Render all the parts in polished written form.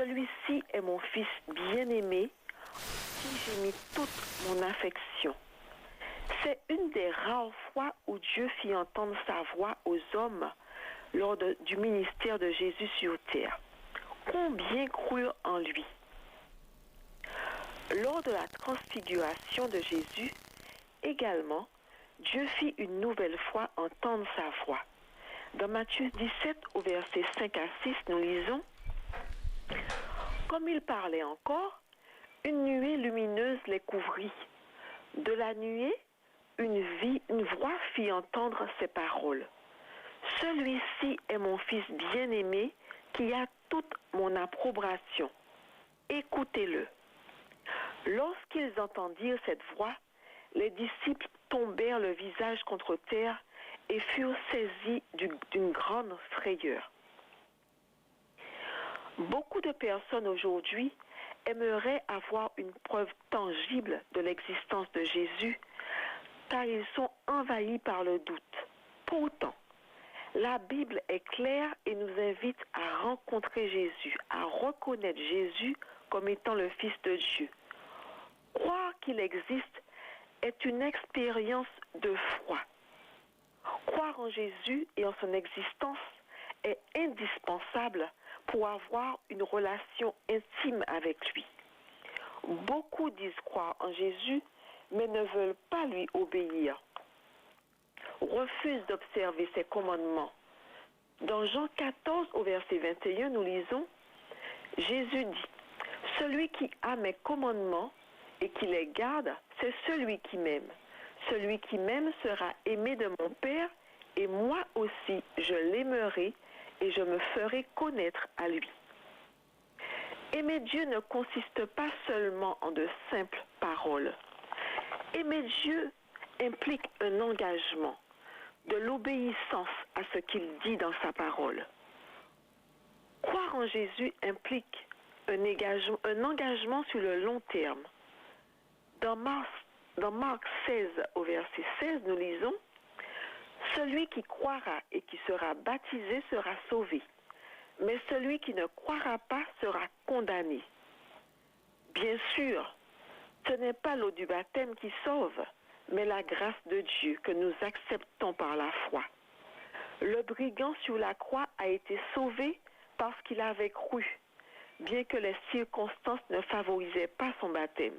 Celui-ci est mon fils bien-aimé, qui j'ai mis toute mon affection. C'est une des rares fois où Dieu fit entendre sa voix aux hommes lors du ministère de Jésus sur terre. Combien crurent en lui? Lors de la transfiguration de Jésus, également, Dieu fit une nouvelle fois entendre sa voix. Dans Matthieu 17, au verset 5 à 6, nous lisons: Comme il parlait encore, une nuée lumineuse les couvrit. De la nuée, une voix fit entendre ces paroles. Celui-ci est mon fils bien-aimé qui a toute mon approbation. Écoutez-le. Lorsqu'ils entendirent cette voix, les disciples tombèrent le visage contre terre et furent saisis d'une grande frayeur. Beaucoup de personnes aujourd'hui aimeraient avoir une preuve tangible de l'existence de Jésus, car ils sont envahis par le doute. Pourtant, la Bible est claire et nous invite à rencontrer Jésus, à reconnaître Jésus comme étant le Fils de Dieu. Croire qu'il existe est une expérience de foi. Croire en Jésus et en son existence est indispensable pour avoir une relation intime avec lui. Beaucoup disent croire en Jésus, mais ne veulent pas lui obéir, refusent d'observer ses commandements. Dans Jean 14, au verset 21, nous lisons: Jésus dit: Celui qui a mes commandements et qui les garde, c'est celui qui m'aime. Celui qui m'aime sera aimé de mon Père, et moi aussi je l'aimerai et je me ferai connaître à lui. Aimer Dieu ne consiste pas seulement en de simples paroles. Aimer Dieu implique un engagement, de l'obéissance à ce qu'il dit dans sa parole. Croire en Jésus implique un engagement sur le long terme. Dans Marc 16, au verset 16, nous lisons: Celui qui croira et qui sera baptisé sera sauvé, mais celui qui ne croira pas sera condamné. Bien sûr, ce n'est pas l'eau du baptême qui sauve, mais la grâce de Dieu que nous acceptons par la foi. Le brigand sur la croix a été sauvé parce qu'il avait cru, bien que les circonstances ne favorisaient pas son baptême.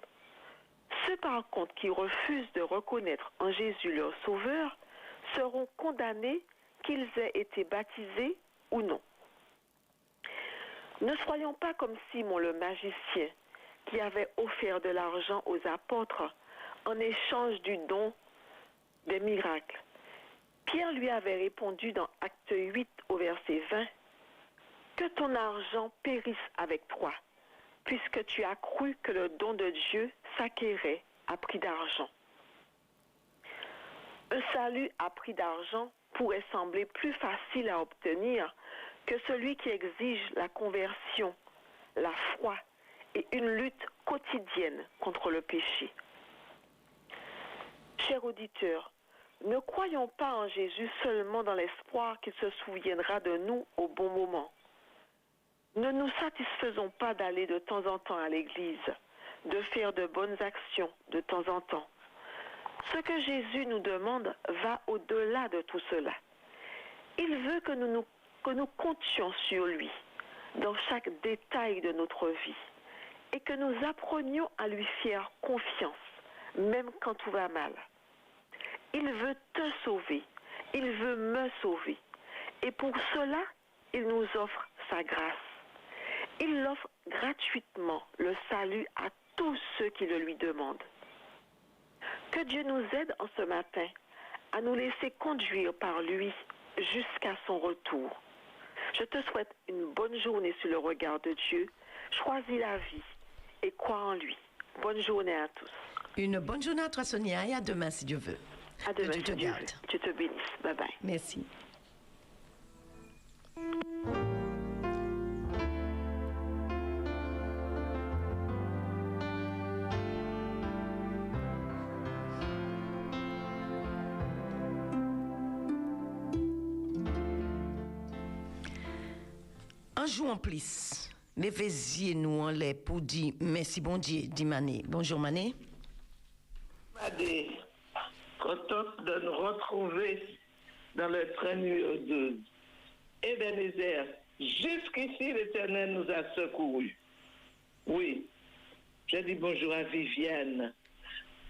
Ceux par contre qui refusent de reconnaître en Jésus leur sauveur seront condamnés, qu'ils aient été baptisés ou non. Ne soyons pas comme Simon le magicien, qui avait offert de l'argent aux apôtres en échange du don des miracles. Pierre lui avait répondu dans Acte 8 au verset 20: Que ton argent périsse avec toi, puisque tu as cru que le don de Dieu s'acquérait à prix d'argent. Un salut à prix d'argent pourrait sembler plus facile à obtenir que celui qui exige la conversion, la foi et une lutte quotidienne contre le péché. Chers auditeurs, ne croyons pas en Jésus seulement dans l'espoir qu'il se souviendra de nous au bon moment. Ne nous satisfaisons pas d'aller de temps en temps à l'église, de faire de bonnes actions de temps en temps. Ce que Jésus nous demande va au-delà de tout cela. Il veut que nous comptions sur lui dans chaque détail de notre vie et que nous apprenions à lui faire confiance, même quand tout va mal. Il veut te sauver, il veut me sauver. Et pour cela, il nous offre sa grâce. Il offre gratuitement le salut à tous ceux qui le lui demandent. Que Dieu nous aide en ce matin à nous laisser conduire par lui jusqu'à son retour. Je te souhaite une bonne journée sur le regard de Dieu. Choisis la vie et crois en lui. Bonne journée à tous. Une bonne journée à toi, Sonia, et à demain, si Dieu veut. À demain, que Dieu te garde. Dieu te bénisse. Bye bye. Merci. Un jour en plus, Mais faisiez nous en l'air pour dire merci bon Dieu, dit Mané. Bonjour Mané. Mané, contente de nous retrouver dans le train numéro 12. Ebenezer, jusqu'ici l'Éternel nous a secourus. Oui, je dis bonjour à Viviane,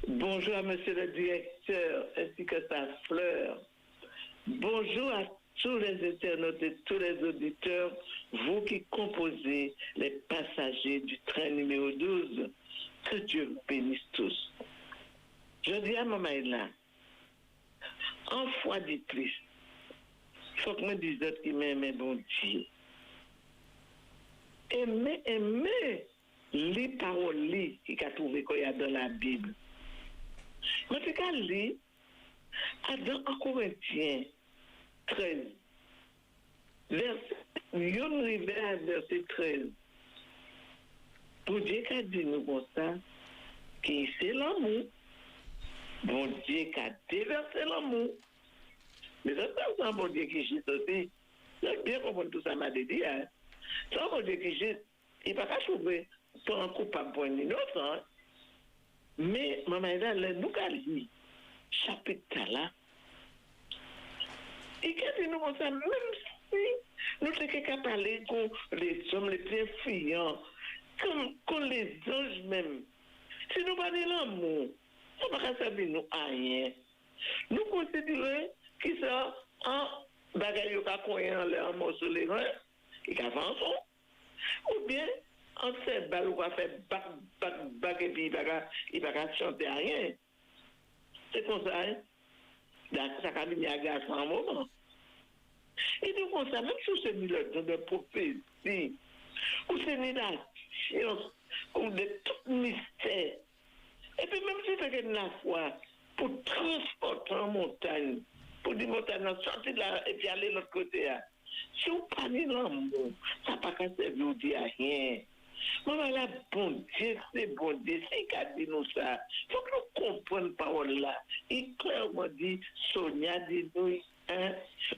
bonjour à monsieur le directeur ainsi que sa fleur. Bonjour à tous les internautes et tous les auditeurs, vous qui composez les passagers du train numéro 12. Que Dieu vous bénisse tous. Je dis à maman là, en fois de plus, il faut que je me dise qu'il m'aime, bon Dieu. Aimer les paroles qu'il a trouvées qu'il y a dans la Bible. En tout cas, lui, dans 1 Corinthiens 13, verset 13, pour Dieu qui a dit nous comme ça, qui c'est l'amour. Bon Dieu qui a déversé l'amour. Mais ça, c'est un bon Dieu qui gît aussi. J'ai bien compris tout ça, m'a dit. C'est un bon Dieu qui gît. Il ne va pas trouver pour un coupable pour un innocent. Mais, maman, nous avons lu chapitre là. Et quand nous comme ça, même si nous sommes capables de parler comme les hommes les plus influents, comme les anges même, si nous parlons de l'amour, ça ne va pas servir nous à rien. Nous considérons qu'ils sont en bagaille en morceau les reins, qui avancent, ou bien en ces balles où on fait bac et puis il ne va pas chanter à rien. C'est comme ça, hein? Ça a mis à gaz en un moment. Et donc, on sait, même si c'est mis le temps de prophétie, ou c'est mis la science, ou de tout mystère, et puis même si c'est la foi, pour transporter en montagne, pour dire montagne, sortir de là et puis aller de l'autre côté, si vous parlez l'amour, ça n'a pas qu'à servir à rien. Maman, là, bon Dieu, c'est bon Dieu, c'est qu'à dire nous ça. Il faut que nous comprenions parole là. Il clairement dit, Sonia dit nous, hein,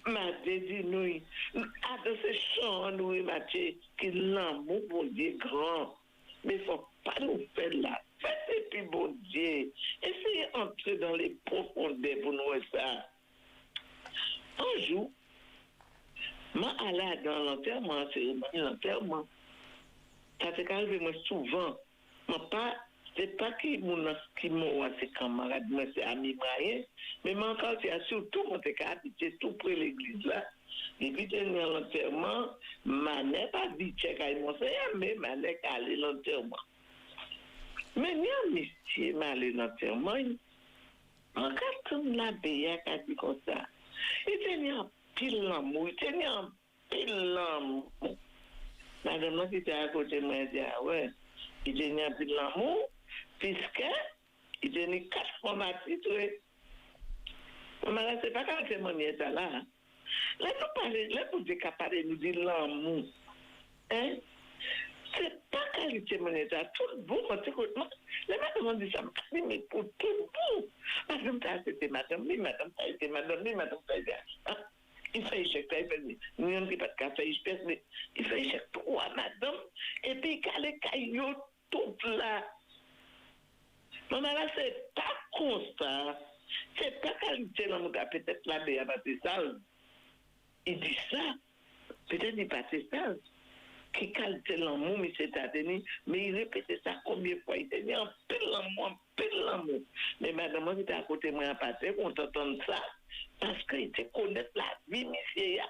Mathé dit nous, à de ces chants, nous, Mathé, que l'amour, bon Dieu, grand. Mais il ne faut pas nous faire la fête et puis bon Dieu. Essayez d'entrer dans les profondeurs pour nous ça. Un jour, moi, allais dans l'enterrement, cérémonie d'enterrement. Ça s'est arrivé moi souvent. C'est pas qui m'ont c'est camarade, moi c'est ami moyen, mais moi encore c'est surtout moi c'est habité tout près de l'église là. Et puis tenir l'enterrement, ma n'est pas dit checker mon mais ma n'est qu'à aller l'enterrement. Mais ni un monsieur m'a allé l'enterrement. Encore comme l'abbé a dit comme ça. Il tenait un pile l'amour, il tenait un pile l'amour. Madame qui était à côté de moi, elle dit, ah ouais, il tenait un pile l'amour, puisque il tenait 4 fois ma petite. Maman, c'est pas quand c'est mon état là. Là, nous parlons, là, pour dire qu'à parler, nous dit l'amour. Hein? C'est pas qualité mon état. Tout le bon, les madame dit ça, mais pour tout le bon. Madame, ça, c'était madame, oui, madame, ça, c'était madame, oui, madame, ça, c'était. Il fait échec, il fait. Nous, on ne dit pas de café, il fait échec 3, madame. Et puis, quand les cailloux, tout là. Maman, là, c'est pas constant. C'est pas qualité, là, peut-être la béa, c'est ça. Il dit ça. Peut-être il pas c'est ça. Qui qualité l'amour, mais c'est à tenir. Mais il répétait ça combien de fois. Il tenait un peu l'amour. Mais madame, moi, j'étais à côté de moi, à passer, on t'entend ça. Parce qu'il te connaît la vie, monsieur.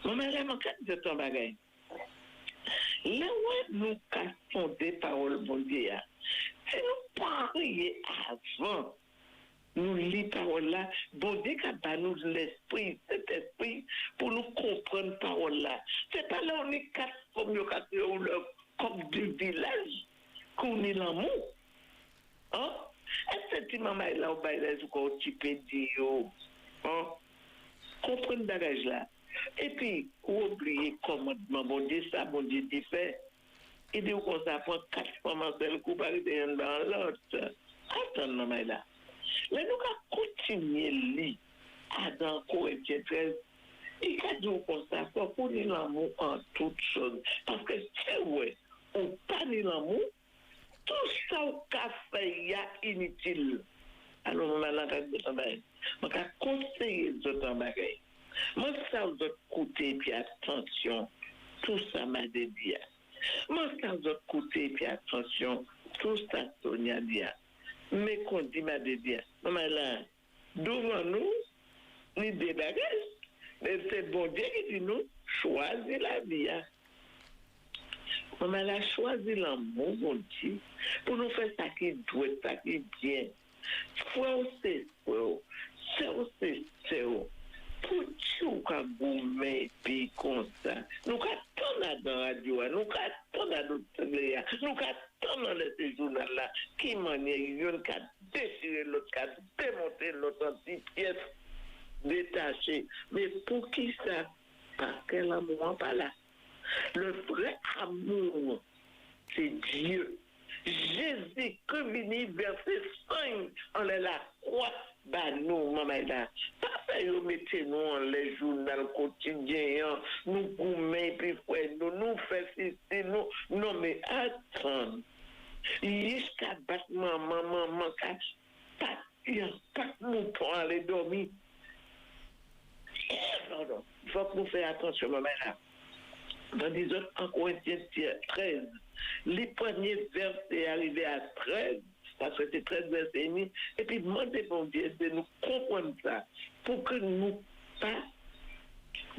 Maman, là, mon cas de ton bagage. Là où nous cassons des paroles, bon Dieu, si nous parlions avant, nous lisons paroles là, bon Dieu, quand nous l'esprit, cet esprit, pour nous comprendre parole là. C'est pas là où on est 4 communications ou le coq du village, qu'on est l'amour. Hein? Est-ce que tu m'as dit là, au bail, ou tu peux dire, hein? Comprendre le bagage là. Et puis, oublier commandement, bon Dieu, ça, bon Dieu, tu fais. Il dit qu'on s'apprend 4 fois ma seule coupe à l'un dans l'autre. Attends, maman, là. Là, nous allons continuer à lire dans Corinthiens 13. Il a dit comme ça, faut qu'on ait l'amour en toutes choses. Parce que c'est vrai, on pas ni l'amour, tout ça au café est inutile. Alors, on va l'entendre de travail. On va conseiller les autres en bagaille. Moi, ça vous autres côté, puis attention, tout ça m'a dit. Moi, ça vous autres côté, puis attention, tout ça Sonia dit. Mais qu'on dit m'a dit, maman là, devant nous, ni des bagages, mais c'est bon Dieu qui dit nous, choisir la vie. Maman a choisi l'amour, mon Dieu, pour nous faire ça qui doit, ça qui est bien. Frère, c'est pour Dieu qu'a gourmet puis comme ça. Nous attendons dans la radio, nous attendons dans notre télé, nous attendons dans les journaux là, qui manière, qui a déchiré l'autre, qui a démonté l'autre en petites pièces détachées. Mais pour qui ça? Parce que l'amour n'est pas là. Le vrai amour, c'est Dieu. Jésus, comme il verset 5, on est la croix, bah nous, maman, là. Pas faire mettez-nous en les journaux quotidiens, nous gourmets, puis nous faisons ceci, nous. Non, mais attends. Jusqu'à battre maman, il n'y a pas de mouton à aller dormir. Pardon. Il faut que nous fassions attention, maman, là. Dans les autres, en Corinthiens 13, les premiers versets arrivés à 13, parce que c'est 13 versets et demi, et puis demandez bon Dieu de nous comprendre ça, pour que nous pas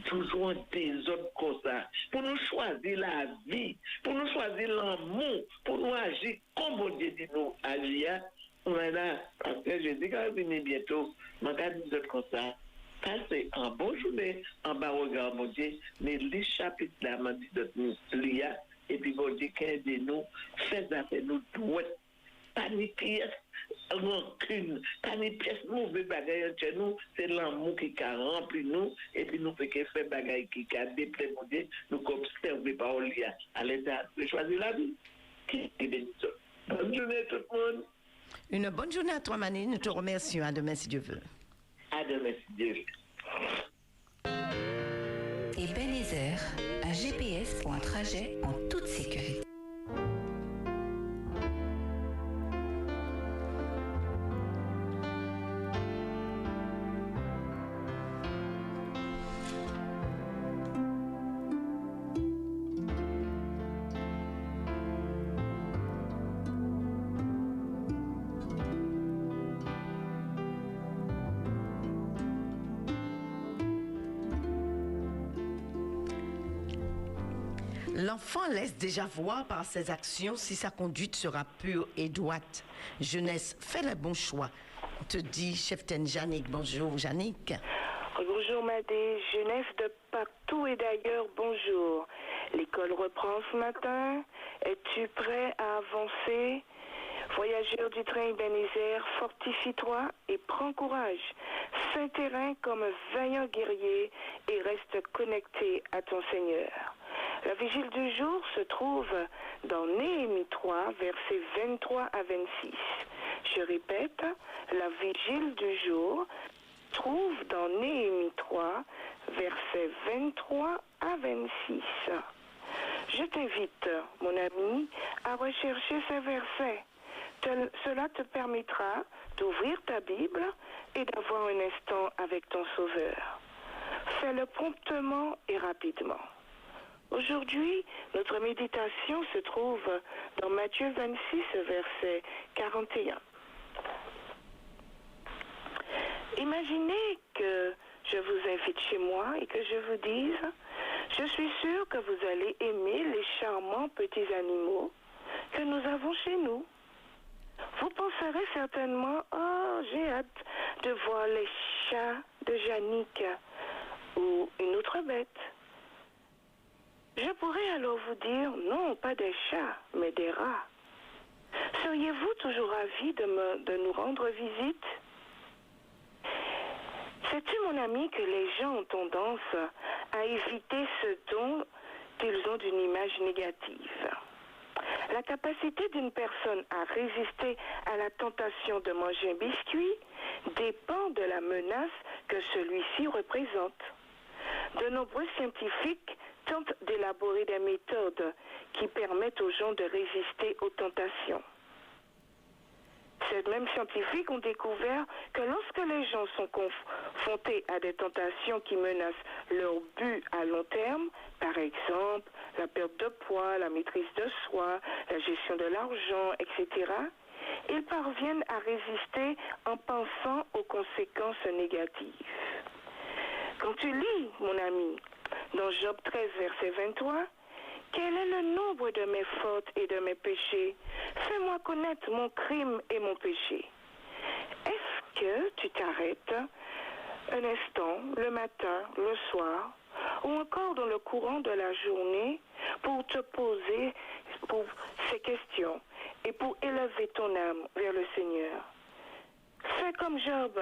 toujours des autres comme ça, pour nous choisir la vie, pour nous choisir l'amour, pour nous agir comme bon Dieu dit nous agir. On est là, parce que je dis qu'on va venir bientôt, je vais dire des autres comme ça. Passez en bonne journée, en bas regard, mon Dieu, mais les chapitres là, m'a dit de nous lire, et puis bon Dieu, qu'un de nous, faites affaire nous doués, pas ni pièce rancune, pas ni pièce mauvais bagaille entre nous, c'est l'amour qui a rempli nous, et puis nous fait faire bagaille qui a déplacé, mon Dieu, nous observer par au lien, à l'état de choisir la vie. Qui est béni. Bonne journée tout le monde. Une bonne journée à toi, Mané. Nous te remercions. À demain, si Dieu veut. À demain, si Dieu veut. Ebenezer, un GPS pour un trajet en toute sécurité. L'enfant laisse déjà voir par ses actions si sa conduite sera pure et droite. Jeunesse, fais le bon choix. On te dit, cheftaine Jannick. Bonjour, Jannick. Bonjour, Madé. Jeunesse de partout et d'ailleurs, bonjour. L'école reprend ce matin. Es-tu prêt à avancer? Voyageur du train Ebenezer, fortifie-toi et prends courage. Fais terrain comme un vaillant guerrier et reste connecté à ton Seigneur. La vigile du jour se trouve dans Néhémie 3, versets 23 à 26. Je répète, la vigile du jour se trouve dans Néhémie 3, versets 23 à 26. Je t'invite, mon ami, à rechercher ces versets. Cela te permettra d'ouvrir ta Bible et d'avoir un instant avec ton Sauveur. Fais-le promptement et rapidement. Aujourd'hui, notre méditation se trouve dans Matthieu 26, verset 41. Imaginez que je vous invite chez moi et que je vous dise, je suis sûre que vous allez aimer les charmants petits animaux que nous avons chez nous. Vous penserez certainement, oh, j'ai hâte de voir les chats de Jannick ou une autre bête. Je pourrais alors vous dire, non, pas des chats, mais des rats. Seriez-vous toujours ravis de nous rendre visite? Sais-tu, mon ami, que les gens ont tendance à éviter ce dont ils ont d'une image négative? La capacité d'une personne à résister à la tentation de manger un biscuit dépend de la menace que celui-ci représente. De nombreux scientifiques tentent d'élaborer des méthodes qui permettent aux gens de résister aux tentations. Ces mêmes scientifiques ont découvert que lorsque les gens sont confrontés à des tentations qui menacent leur but à long terme, par exemple la perte de poids, la maîtrise de soi, la gestion de l'argent, etc., ils parviennent à résister en pensant aux conséquences négatives. Quand tu lis, mon ami, dans Job 13, verset 23, « Quel est le nombre de mes fautes et de mes péchés? Fais-moi connaître mon crime et mon péché. » Est-ce que tu t'arrêtes un instant, le matin, le soir, ou encore dans le courant de la journée, pour te poser ces questions et pour élever ton âme vers le Seigneur? Fais comme Job.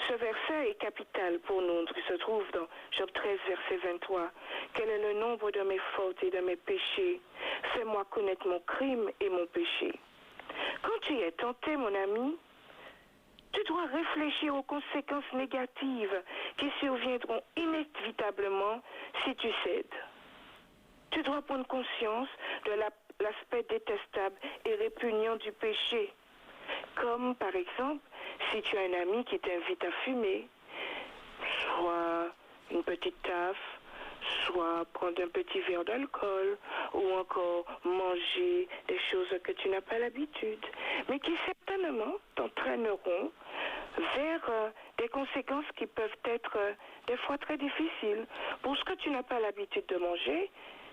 Ce verset est capital pour nous, qui se trouve dans Job 13, verset 23. « Quel est le nombre de mes fautes et de mes péchés? Fais-moi connaître mon crime et mon péché. » Quand tu es tenté, mon ami, tu dois réfléchir aux conséquences négatives qui surviendront inévitablement si tu cèdes. Tu dois prendre conscience de l'aspect détestable et répugnant du péché. Comme, par exemple, si tu as un ami qui t'invite à fumer, soit une petite taffe, soit prendre un petit verre d'alcool, ou encore manger des choses que tu n'as pas l'habitude, mais qui certainement t'entraîneront vers des conséquences qui peuvent être des fois très difficiles. Pour ce que tu n'as pas l'habitude de manger,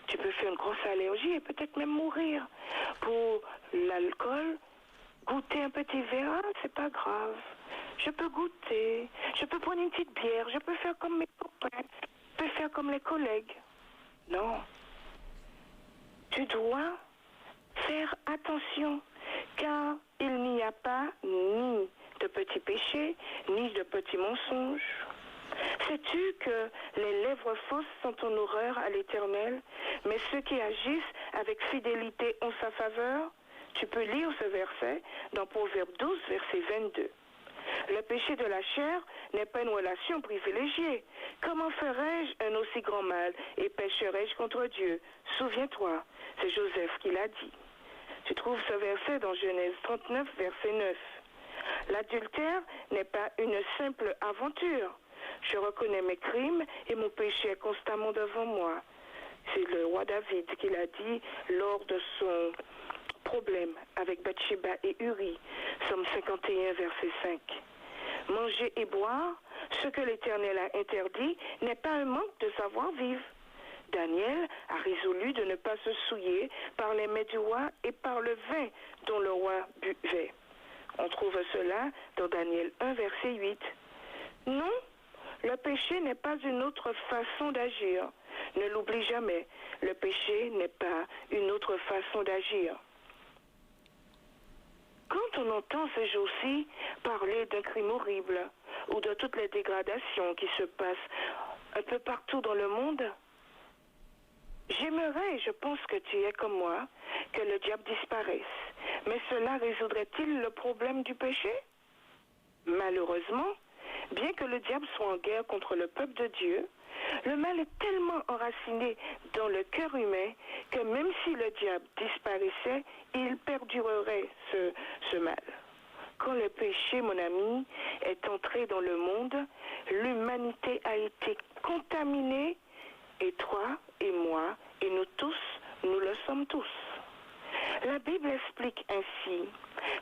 tu peux faire une grosse allergie et peut-être même mourir. Pour l'alcool, goûter un petit verre, c'est pas grave. Je peux goûter, je peux prendre une petite bière, je peux faire comme mes copains, je peux faire comme les collègues. Non. Tu dois faire attention, car il n'y a pas ni de petits péchés, ni de petits mensonges. Sais-tu que les lèvres fausses sont en horreur à l'Éternel, mais ceux qui agissent avec fidélité ont sa faveur? Tu peux lire ce verset dans Proverbe 12, verset 22. Le péché de la chair n'est pas une relation privilégiée. Comment ferais-je un aussi grand mal et pécherais-je contre Dieu? Souviens-toi, c'est Joseph qui l'a dit. Tu trouves ce verset dans Genèse 39, verset 9. L'adultère n'est pas une simple aventure. Je reconnais mes crimes et mon péché est constamment devant moi. C'est le roi David qui l'a dit lors de son problème avec Bathsheba et Uri. Psaume 51, verset 5. Manger et boire, ce que l'Éternel a interdit, n'est pas un manque de savoir-vivre. Daniel a résolu de ne pas se souiller par les mets du roi et par le vin dont le roi buvait. On trouve cela dans Daniel 1, verset 8. Non, le péché n'est pas une autre façon d'agir. Ne l'oublie jamais, le péché n'est pas une autre façon d'agir. Quand on entend ces jours-ci parler d'un crime horrible ou de toutes les dégradations qui se passent un peu partout dans le monde, j'aimerais, je pense que tu es comme moi, que le diable disparaisse. Mais cela résoudrait-il le problème du péché? Malheureusement, bien que le diable soit en guerre contre le peuple de Dieu, le mal est tellement enraciné dans le cœur humain que même si le diable disparaissait, il perdurerait ce mal. Quand le péché, mon ami, est entré dans le monde, l'humanité a été contaminée, et toi et moi, et nous tous, nous le sommes tous. La Bible explique ainsi: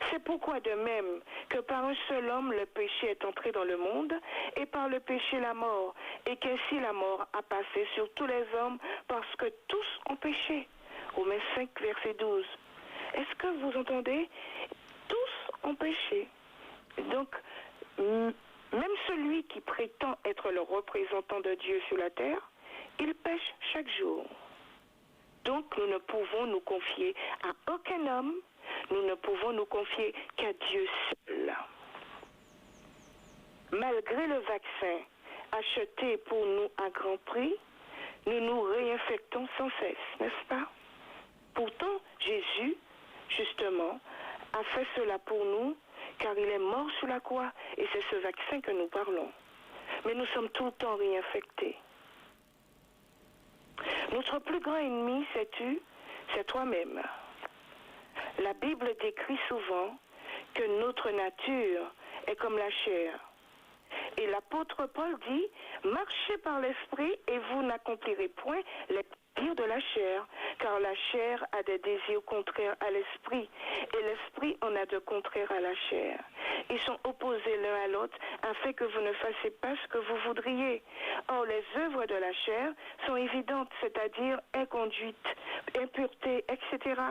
c'est pourquoi de même que par un seul homme le péché est entré dans le monde, et par le péché la mort, et qu'ainsi la mort a passé sur tous les hommes parce que tous ont péché. Romains 5, verset 12. Est-ce que vous entendez? Tous ont péché. Donc, même celui qui prétend être le représentant de Dieu sur la terre, il pêche chaque jour. Donc, nous ne pouvons nous confier à aucun homme, nous ne pouvons nous confier qu'à Dieu seul. Malgré le vaccin acheté pour nous à grand prix, nous nous réinfectons sans cesse, n'est-ce pas? Pourtant, Jésus, justement, a fait cela pour nous, car il est mort sur la croix, et c'est ce vaccin que nous parlons. Mais nous sommes tout le temps réinfectés. Notre plus grand ennemi, sais-tu, c'est toi-même. La Bible décrit souvent que notre nature est comme la chair. Et l'apôtre Paul dit, marchez par l'esprit et vous n'accomplirez point les désirs de la chair, car la chair a des désirs contraires à l'esprit, et l'esprit en a de contraires à la chair. Ils sont opposés l'un à l'autre, afin que vous ne fassiez pas ce que vous voudriez. Or, les œuvres de la chair sont évidentes, c'est-à-dire inconduite, impureté, etc.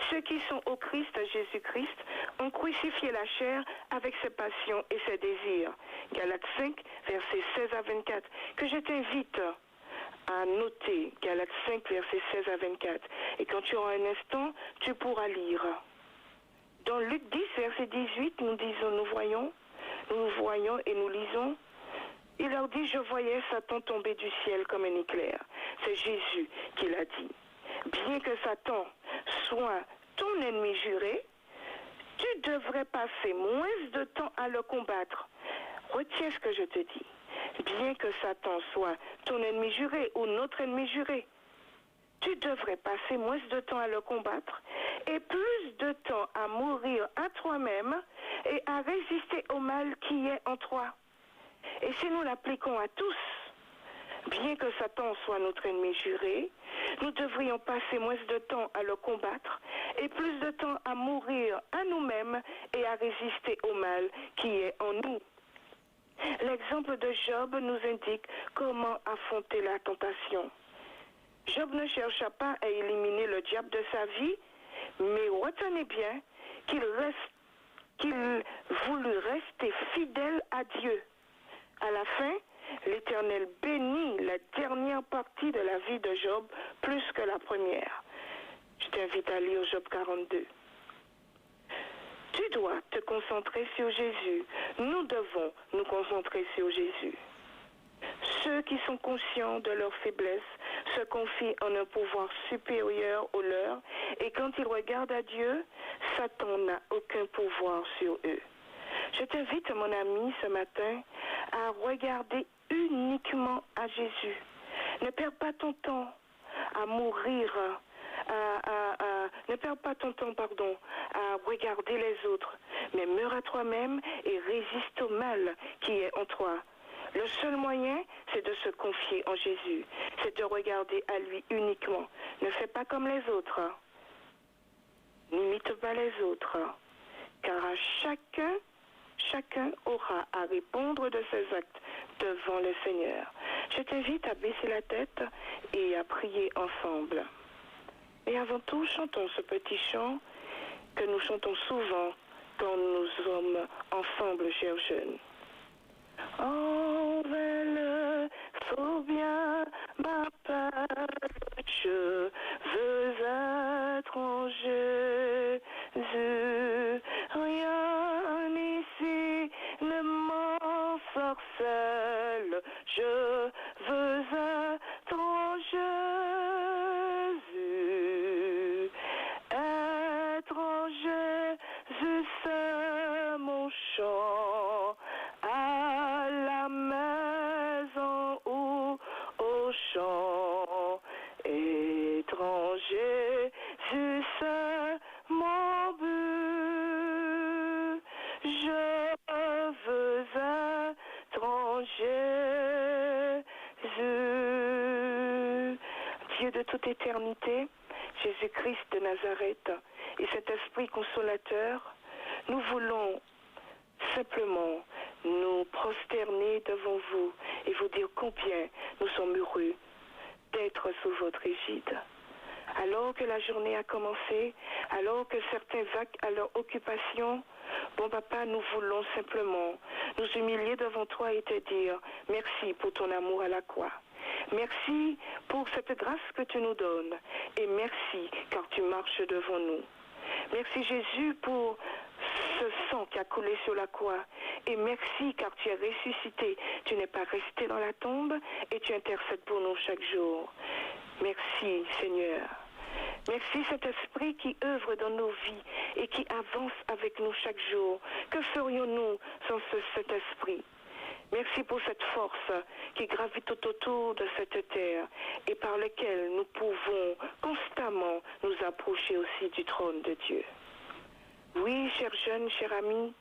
Ceux qui sont au Christ, Jésus-Christ, ont crucifié la chair avec ses passions et ses désirs. Galates 5, versets 16 à 24, que je t'invite à noter. Galates 5, versets 16 à 24. Et quand tu auras un instant, tu pourras lire. Dans Luc 10, verset 18, nous voyons et nous lisons. Il leur dit, je voyais Satan tomber du ciel comme un éclair. C'est Jésus qui l'a dit. Bien que Satan soit ton ennemi juré, tu devrais passer moins de temps à le combattre. Retiens ce que je te dis. Bien que Satan soit ton ennemi juré ou notre ennemi juré, tu devrais passer moins de temps à le combattre et plus de temps à mourir à toi-même et à résister au mal qui est en toi. Et si nous l'appliquons à tous, bien que Satan soit notre ennemi juré, nous devrions passer moins de temps à le combattre et plus de temps à mourir à nous-mêmes et à résister au mal qui est en nous. L'exemple de Job nous indique comment affronter la tentation. Job ne chercha pas à éliminer le diable de sa vie, mais retenez bien qu'il voulut rester fidèle à Dieu. À la fin, l'Éternel bénit la dernière partie de la vie de Job plus que la première. Je t'invite à lire Job 42. Tu dois te concentrer sur Jésus. Nous devons nous concentrer sur Jésus. Ceux qui sont conscients de leur faiblesse se confient en un pouvoir supérieur au leur et quand ils regardent à Dieu, Satan n'a aucun pouvoir sur eux. Je t'invite, mon ami, ce matin, à regarder uniquement à Jésus. Ne perds pas ton temps à mourir, ne perds pas ton temps, à regarder les autres, mais meurs à toi-même et résiste au mal qui est en toi. Le seul moyen, c'est de se confier en Jésus, c'est de regarder à lui uniquement. Ne fais pas comme les autres. N'imite pas les autres, car à chacun aura à répondre de ses actes devant le Seigneur. Je t'invite à baisser la tête et à prier ensemble. Et avant tout, chantons ce petit chant que nous chantons souvent quand nous sommes ensemble, chers jeunes. Envers faut bien ma part, je veux être en Jésus. Rien ici ne m'ensorcelle, je veux être en Jésus. Être en Jésus, c'est mon chant. À la maison ou au champ, étranger, c'est mon but. Je veux être en Jésus. Dieu de toute éternité, Jésus-Christ de Nazareth et cet esprit consolateur, nous voulons simplement nous prosterner devant vous et vous dire combien nous sommes heureux d'être sous votre égide. Alors que la journée a commencé, alors que certains vaquent à leur occupation, bon papa, nous voulons simplement nous humilier devant toi et te dire merci pour ton amour à la croix. Merci pour cette grâce que tu nous donnes et merci car tu marches devant nous. Merci Jésus pour ce sang qui a coulé sur la croix. Et merci car tu es ressuscité. Tu n'es pas resté dans la tombe et tu intercèdes pour nous chaque jour. Merci Seigneur. Merci Saint-Esprit qui œuvre dans nos vies et qui avance avec nous chaque jour. Que ferions-nous sans ce Saint-Esprit? Merci pour cette force qui gravite tout autour de cette terre et par laquelle nous pouvons constamment nous approcher aussi du trône de Dieu. Oui, cher jeune, cher ami,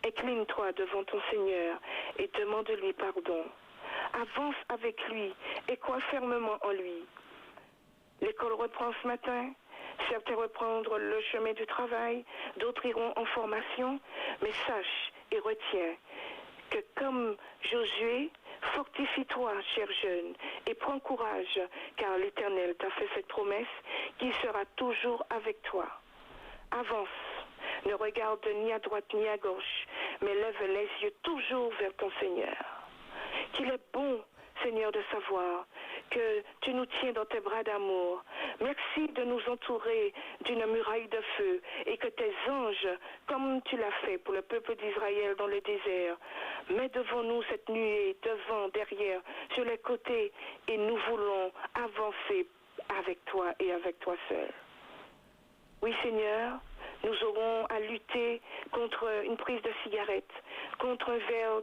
incline-toi devant ton Seigneur et demande-lui pardon. Avance avec lui et crois fermement en lui. L'école reprend ce matin. Certains reprendront le chemin du travail, d'autres iront en formation, mais sache et retiens que comme Josué, fortifie-toi, cher jeune, et prends courage, car l'Éternel t'a fait cette promesse qu'il sera toujours avec toi. Avance, ne regarde ni à droite ni à gauche, mais lève les yeux toujours vers ton Seigneur. Qu'il est bon, Seigneur, de savoir que tu nous tiens dans tes bras d'amour. Merci de nous entourer d'une muraille de feu et que tes anges, comme tu l'as fait pour le peuple d'Israël dans le désert, mets devant nous cette nuée, devant, derrière, sur les côtés, et nous voulons avancer avec toi et avec toi seul. Oui, Seigneur, nous aurons à lutter contre une prise de cigarette, contre un verre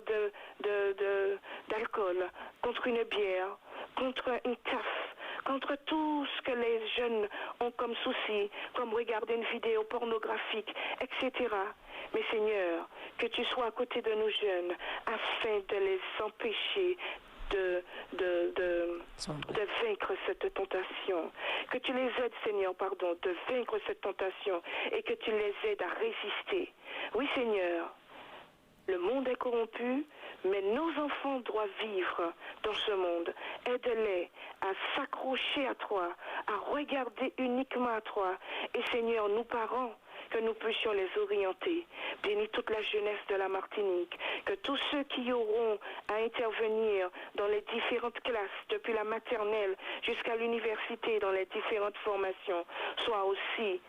d'alcool, contre une bière, contre une tasse, contre tout ce que les jeunes ont comme souci, comme regarder une vidéo pornographique, etc. Mais Seigneur, que tu sois à côté de nos jeunes afin de les empêcher de vaincre cette tentation. Que tu les aides, Seigneur, de vaincre cette tentation et que tu les aides à résister. Oui, Seigneur, le monde est corrompu, mais nos enfants doivent vivre dans ce monde. Aide-les à s'accrocher à toi, à regarder uniquement à toi. Et Seigneur, nous parents, que nous puissions les orienter. Bénis toute la jeunesse de la Martinique, que tous ceux qui auront à intervenir dans les différentes classes, depuis la maternelle jusqu'à l'université, dans les différentes formations, soient aussi,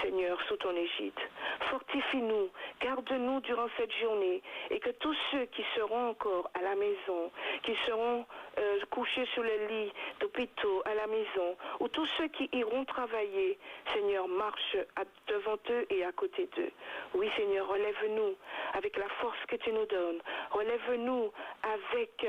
Seigneur, sous ton égide. Fortifie-nous, garde-nous durant cette journée et que tous ceux qui seront encore à la maison, qui seront couchés sur le lit d'hôpitaux à la maison, ou tous ceux qui iront travailler, Seigneur, marche devant eux et à côté d'eux. Oui, Seigneur, relève-nous avec la force que tu nous donnes. Relève-nous avec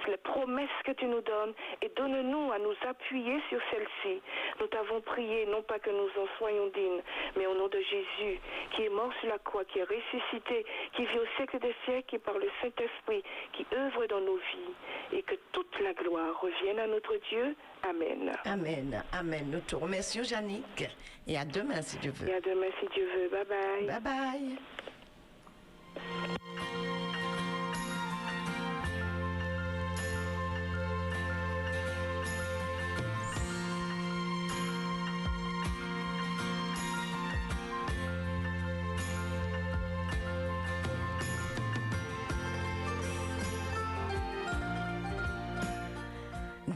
les promesses que tu nous donnes et donne-nous à nous appuyer sur celles-ci. Nous t'avons prié, non pas que nous en soyons dignes, mais au nom de Jésus, qui est mort sur la croix, qui est ressuscité, qui vit au siècle des siècles, et par le Saint-Esprit, qui œuvre dans nos vies, et que toute la gloire revienne à notre Dieu. Amen. Amen. Amen. Nous te remercions, Jannick, et à demain, si Dieu veut. Et à demain, si Dieu veut. Bye bye. Bye bye.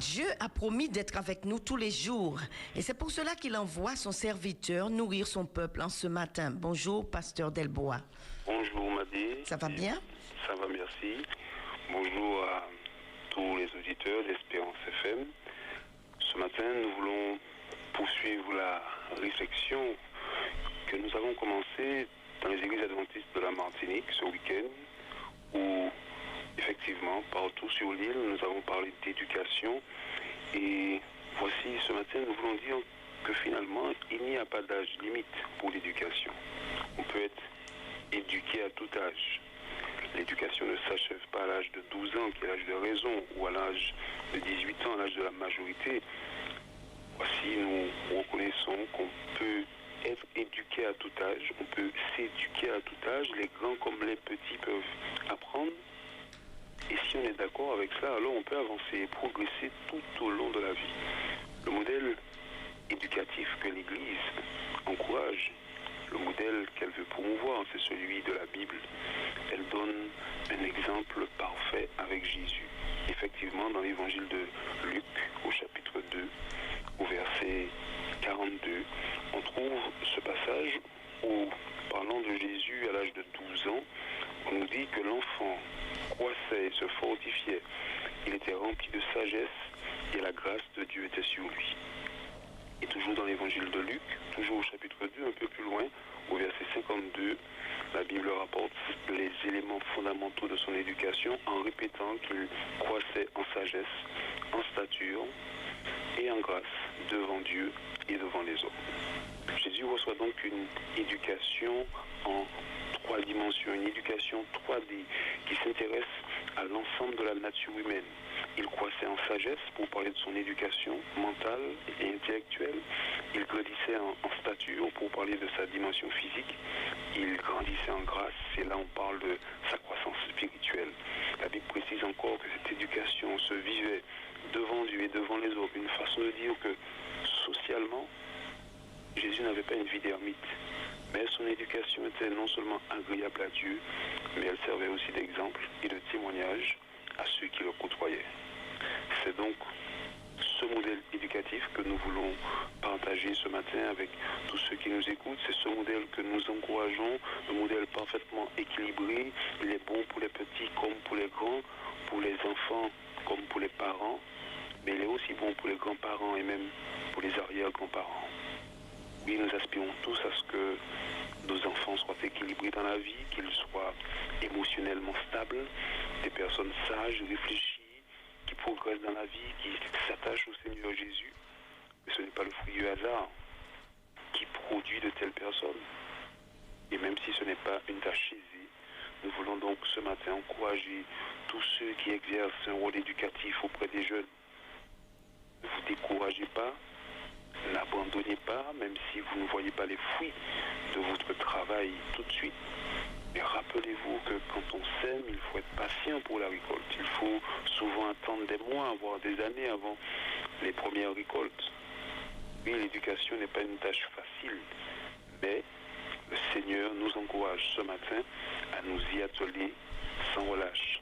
Dieu a promis d'être avec nous tous les jours et c'est pour cela qu'il envoie son serviteur nourrir son peuple en ce matin. Bonjour, pasteur Delbois. Bonjour, Madé. Ça va bien? Ça va, merci. Bonjour à tous les auditeurs d'Espérance FM. Ce matin, nous voulons poursuivre la réflexion que nous avons commencée dans les églises adventistes de la Martinique ce week-end, où effectivement, partout sur l'île, nous avons parlé d'éducation et voici ce matin, nous voulons dire que finalement, il n'y a pas d'âge limite pour l'éducation. On peut être éduqué à tout âge. L'éducation ne s'achève pas à l'âge de 12 ans, qui est l'âge de raison, ou à l'âge de 18 ans, à l'âge de la majorité. Voici, nous reconnaissons qu'on peut être éduqué à tout âge, on peut s'éduquer à tout âge, les grands comme les petits peuvent apprendre. Et si on est d'accord avec cela, alors on peut avancer et progresser tout au long de la vie. Le modèle éducatif que l'Église encourage, le modèle qu'elle veut promouvoir, c'est celui de la Bible. Elle donne un exemple parfait avec Jésus. Effectivement, dans l'évangile de Luc, au chapitre 2, au verset 42, on trouve ce passage où, parlant de Jésus à l'âge de 12 ans, on nous dit que l'enfant croissait et se fortifiait. Il était rempli de sagesse et la grâce de Dieu était sur lui. Et toujours dans l'évangile de Luc, toujours au chapitre 2, un peu plus loin, au verset 52, la Bible rapporte les éléments fondamentaux de son éducation en répétant qu'il croissait en sagesse, en stature et en grâce devant Dieu et devant les hommes. Jésus reçoit donc une éducation en 3 dimensions, une éducation 3D qui s'intéresse à l'ensemble de la nature humaine. Il croissait en sagesse pour parler de son éducation mentale et intellectuelle. Il grandissait en stature pour parler de sa dimension physique. Il grandissait en grâce et là on parle de sa croissance spirituelle. La Bible précise encore que cette éducation se vivait devant Dieu et devant les autres. Une façon de dire que socialement, Jésus n'avait pas une vie d'ermite. Mais son éducation était non seulement agréable à Dieu, mais elle servait aussi d'exemple et de témoignage à ceux qui le côtoyaient. C'est donc ce modèle éducatif que nous voulons partager ce matin avec tous ceux qui nous écoutent. C'est ce modèle que nous encourageons, un modèle parfaitement équilibré. Il est bon pour les petits comme pour les grands, pour les enfants comme pour les parents, mais il est aussi bon pour les grands-parents et même pour les arrière-grands-parents. Oui, nous aspirons tous à ce que nos enfants soient équilibrés dans la vie, qu'ils soient émotionnellement stables, des personnes sages, réfléchies, qui progressent dans la vie, qui s'attachent au Seigneur Jésus. Mais ce n'est pas le fruit du hasard qui produit de telles personnes. Et même si ce n'est pas une tâche aisée, nous voulons donc ce matin encourager tous ceux qui exercent un rôle éducatif auprès des jeunes. Ne vous découragez pas. N'abandonnez pas, même si vous ne voyez pas les fruits de votre travail tout de suite. Mais rappelez-vous que quand on sème, il faut être patient pour la récolte. Il faut souvent attendre des mois, voire des années avant les premières récoltes. Oui, l'éducation n'est pas une tâche facile, mais le Seigneur nous encourage ce matin à nous y atteler sans relâche.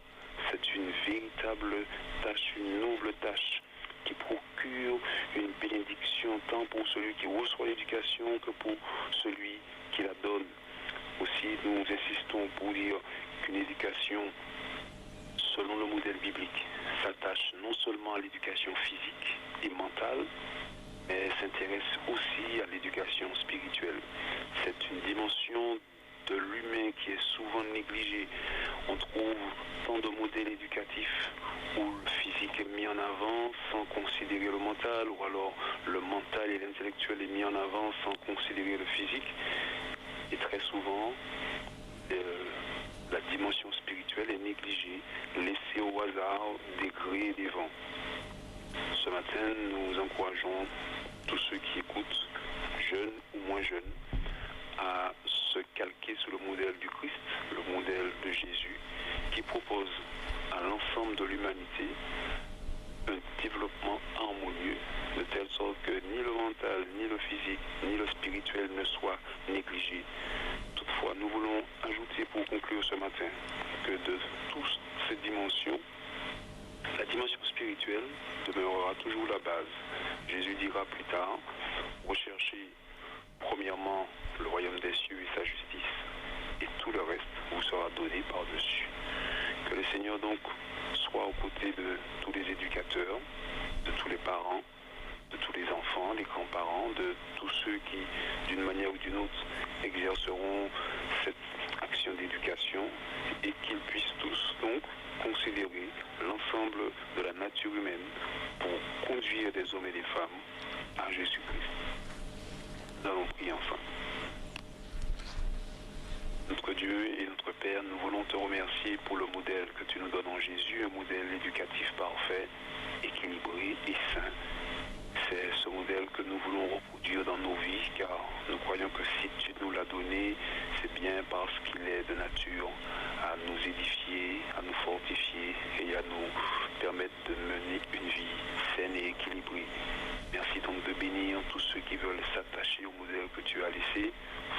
C'est une véritable tâche, une noble tâche qui procure une bénédiction tant pour celui qui reçoit l'éducation que pour celui qui la donne. Aussi, nous insistons pour dire qu'une éducation, selon le modèle biblique, s'attache non seulement à l'éducation physique et mentale, mais s'intéresse aussi à l'éducation spirituelle. C'est une dimension de l'humain qui est souvent négligée. On trouve tant de modèles éducatifs où le physique est mis en avant sans considérer le mental, ou alors le mental et l'intellectuel est mis en avant sans considérer le physique. Et très souvent, la dimension spirituelle est négligée, laissée au hasard des grés et des vents. Ce matin, nous encourageons tous ceux qui écoutent, jeunes ou moins jeunes, à se calquer sur le modèle du Christ, le modèle de Jésus, qui propose à l'ensemble de l'humanité un développement harmonieux, de telle sorte que ni le mental, ni le physique, ni le spirituel ne soient négligés. Toutefois, nous voulons ajouter pour conclure ce matin que de toutes ces dimensions, la dimension spirituelle demeurera toujours la base. Jésus dira plus tard, recherchez premièrement le royaume des cieux et sa justice, et tout le reste vous sera donné par-dessus. Que le Seigneur donc soit aux côtés de tous les éducateurs, de tous les parents, de tous les enfants, les grands-parents, de tous ceux qui, d'une manière ou d'une autre, exerceront cette action d'éducation, et qu'ils puissent tous donc considérer l'ensemble de la nature humaine pour conduire des hommes et des femmes à Jésus-Christ. Nous allons prier ensemble. Notre Dieu et notre Père, nous voulons te remercier pour le modèle que tu nous donnes en Jésus, un modèle éducatif parfait, équilibré et sain. C'est ce modèle que nous voulons reproduire dans nos vies, car nous croyons que si tu nous l'as donné, c'est bien parce qu'il est de nature à nous édifier, à nous fortifier et à nous permettre de mener une vie saine et équilibrée. Merci donc de bénir tous ceux qui veulent s'attacher au modèle que tu as laissé.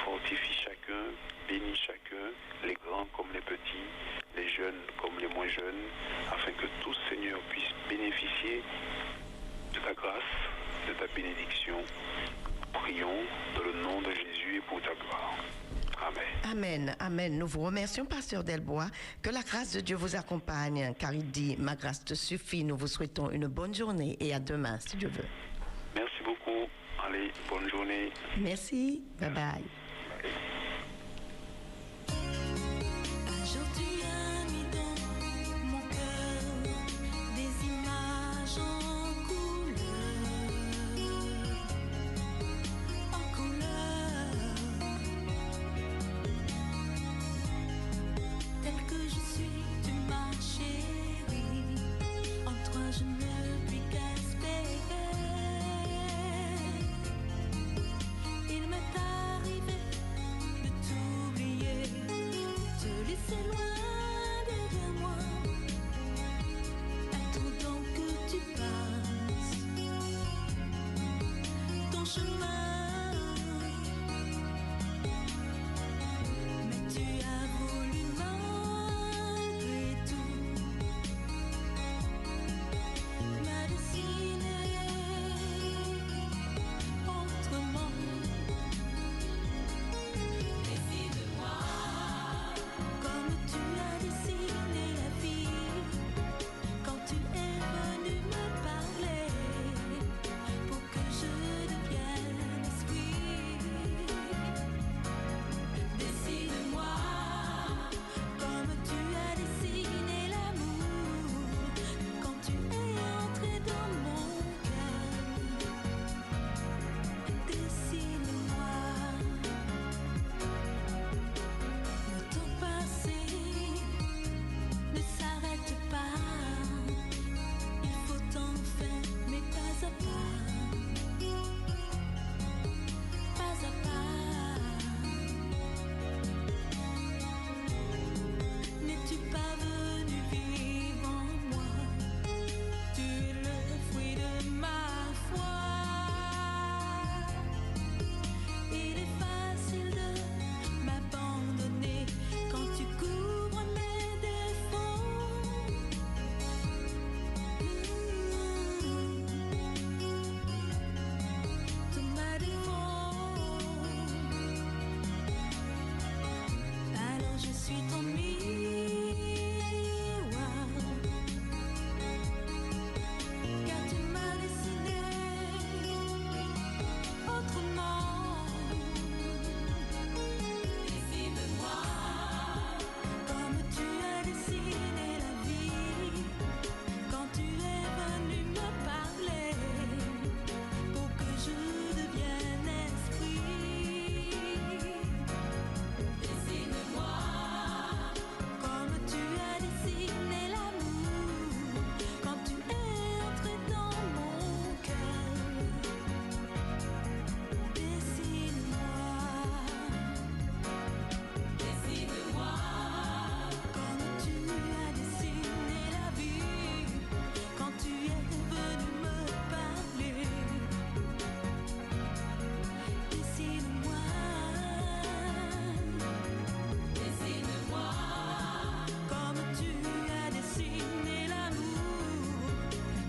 Fortifie chacun, bénis chacun, les grands comme les petits, les jeunes comme les moins jeunes, afin que tous, Seigneur, puissent bénéficier de ta grâce, de ta bénédiction. Prions dans le nom de Jésus et pour ta gloire. Amen. Amen, amen. Nous vous remercions, Pasteur Delbois. Que la grâce de Dieu vous accompagne, car il dit, ma grâce te suffit. Nous vous souhaitons une bonne journée et à demain, si Dieu veut. Merci beaucoup. Allez. Allez, bonne journée. Merci. Bye bye. Aujourd'hui a mis dans mon cœur des images en couleur, tel que je suis, tu m'as chérie, en toi je ne puis qu'espérer. Il m'est arrivé de t'oublier, te laisser loin derrière moi. Attendant que tu passes ton chemin, mais tu as voulu malgré tout me dessiner autrement. Dessine-moi comme tu as dessiné la vie quand tu es venu me parler pour que je devienne esprit. Dessine-moi comme tu as dessiné l'amour quand tu es entré dans mon cœur. Dessine-moi. Le temps passé ne s'arrête pas. Il faut en faire, mais pas à pas. N'es-tu pas venu vivre en moi? Tu es le fruit de ma foi. Il est facile de m'abandonner quand tu couvres mes défauts. Tous mes défauts. Alors je suis ton miroir, car tu m'as dessiné autrement. Dessine-moi comme tu as dessiné la vie quand tu es venu me parler pour que je devienne esprit. Dessine-moi comme tu as dessiné l'amour quand tu es entré dans mon cœur. Dessine-moi. Dessine-moi comme tu as dessiné la vie quand tu es venu me parler. Dessine-moi. Dessine-moi comme tu as dessiné l'amour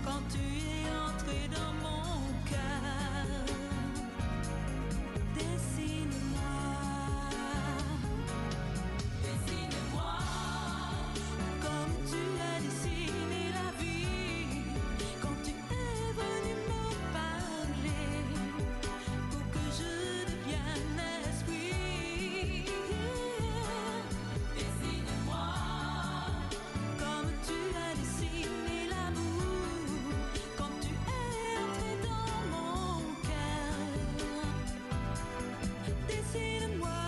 quand tu es entré dans mon cœur. Dessine-moi. Dessine-moi comme tu as dessiné la vie quand tu es venu me parler pour que je devienne esprit. Dessine-moi comme tu as dessiné l'amour quand tu es entré dans mon cœur. Dessine-moi.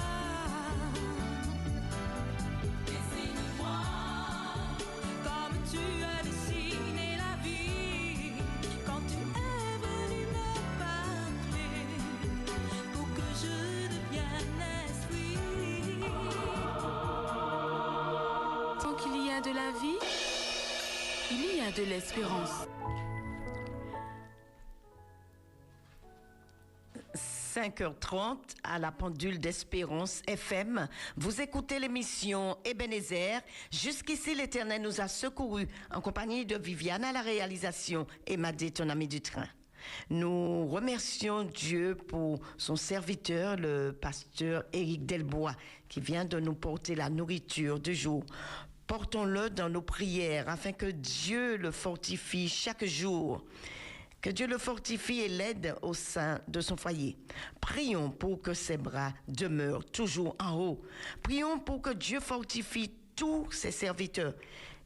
Dessine-moi comme tu as dessiné la vie quand tu es venu me parler pour que je devienne esprit. Tant qu'il y a de la vie, il y a de l'espérance. 5h30 à la pendule d'Espérance FM. Vous écoutez l'émission Ebenezer. Jusqu'ici, l'Éternel nous a secourus en compagnie de Viviane à la réalisation et Madé, ton ami du train. Nous remercions Dieu pour son serviteur, le pasteur Éric Delbois, qui vient de nous porter la nourriture du jour. Portons-le dans nos prières afin que Dieu le fortifie chaque jour. Que Dieu le fortifie et l'aide au sein de son foyer. Prions pour que ses bras demeurent toujours en haut. Prions pour que Dieu fortifie tous ses serviteurs,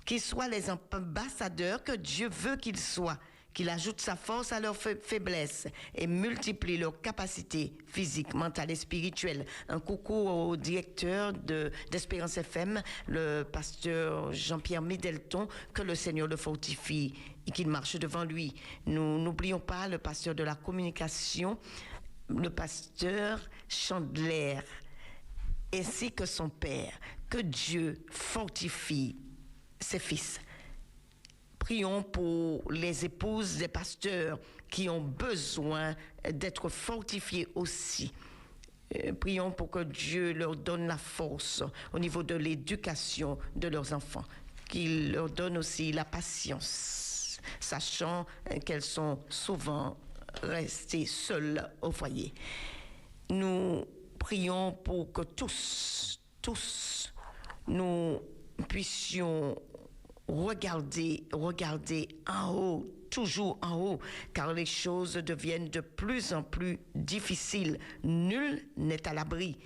qu'ils soient les ambassadeurs que Dieu veut qu'ils soient, qu'il ajoute sa force à leurs faiblesses et multiplie leurs capacités physiques, mentales et spirituelles. Un coucou au directeur d'Espérance FM, le pasteur Jean-Pierre Midelton, que le Seigneur le fortifie et qu'il marche devant lui. Nous n'oublions pas le pasteur de la communication, le pasteur Chandler, ainsi que son père. Que Dieu fortifie ses fils. Prions pour les épouses des pasteurs qui ont besoin d'être fortifiées aussi. Prions pour que Dieu leur donne la force au niveau de l'éducation de leurs enfants, qu'il leur donne aussi la patience, sachant qu'elles sont souvent restées seules au foyer. Nous prions pour que tous, nous puissions regarder en haut, toujours en haut, car les choses deviennent de plus en plus difficiles. Nul n'est à l'abri.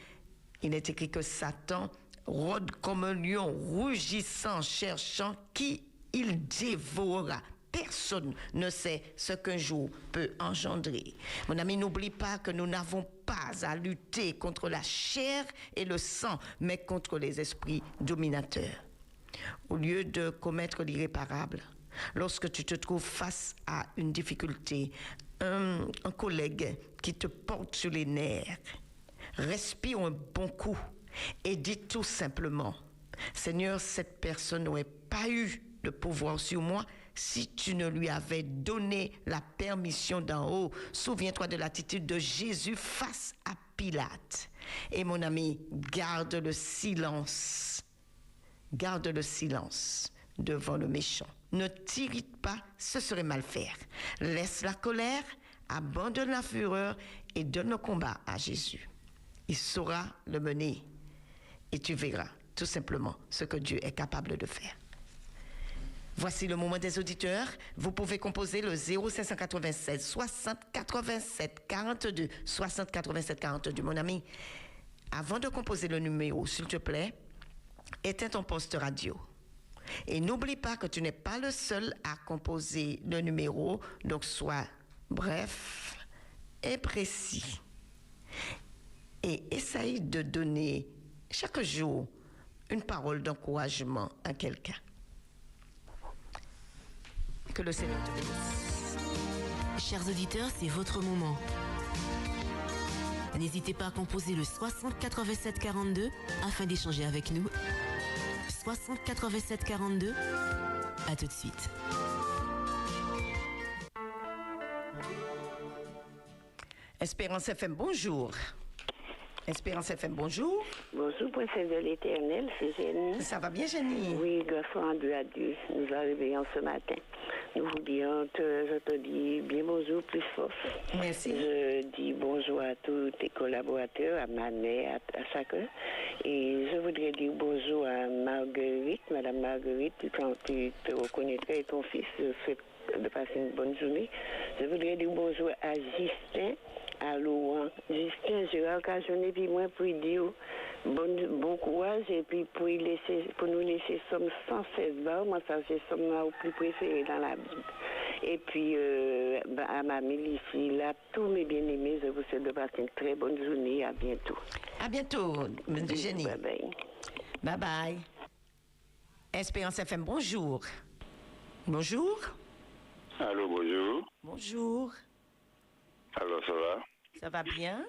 Il est écrit que Satan rôde comme un lion, rugissant, cherchant qui il dévorera. Personne ne sait ce qu'un jour peut engendrer. Mon ami, n'oublie pas que nous n'avons pas à lutter contre la chair et le sang, mais contre les esprits dominateurs. Au lieu de commettre l'irréparable, lorsque tu te trouves face à une difficulté, un collègue qui te porte sur les nerfs, respire un bon coup et dis tout simplement, Seigneur, cette personne n'aurait pas eu de pouvoir sur moi si tu ne lui avais donné la permission d'en haut. Souviens-toi de l'attitude de Jésus face à Pilate. Et mon ami, garde le silence. Garde le silence devant le méchant. Ne t'irrite pas, ce serait mal faire. Laisse la colère, abandonne la fureur et donne le combat à Jésus. Il saura le mener et tu verras tout simplement ce que Dieu est capable de faire. Voici le moment des auditeurs. Vous pouvez composer le 0596 60 87 42 60 87 42. Mon ami, avant de composer le numéro, s'il te plaît, éteins ton poste radio. Et n'oublie pas que tu n'es pas le seul à composer le numéro, donc sois bref et précis. Et essaye de donner chaque jour une parole d'encouragement à quelqu'un. Que le Seigneur te bénisse. Chers auditeurs, c'est votre moment. N'hésitez pas à composer le 60 87 42 afin d'échanger avec nous. 60 87 42. À tout de suite. Espérance FM, bonjour. Espérance FM, bonjour. Bonjour, princesse de l'Éternel, c'est Jenny. Ça va bien, Jenny? Oui, grâce à Dieu, nous arrivons ce matin. Nous voulions je te dis bien bonjour plus fort. Merci. Je dis bonjour à tous tes collaborateurs, à ma mère, à chacun. Et je voudrais dire bonjour à Marguerite, Madame Marguerite, tu te reconnaîtrais, et ton fils, je souhaite de passer une bonne journée. Je voudrais dire bonjour à Justin, à Laurent. Justin, j'ai occasionné puis moi pour dire bon courage et puis pour nous laisser somme 116 barres. Moi, ça c'est somme au plus préféré dans la Bible. Et puis à ma ici, là, tous mes bien-aimés, je vous souhaite de passer une très bonne journée. À bientôt. À bientôt, Jenny. Bye bye. Bye bye. Espérance FM, bonjour. Bonjour. Allô, bonjour. Bonjour. Alors, ça va? Ça va bien?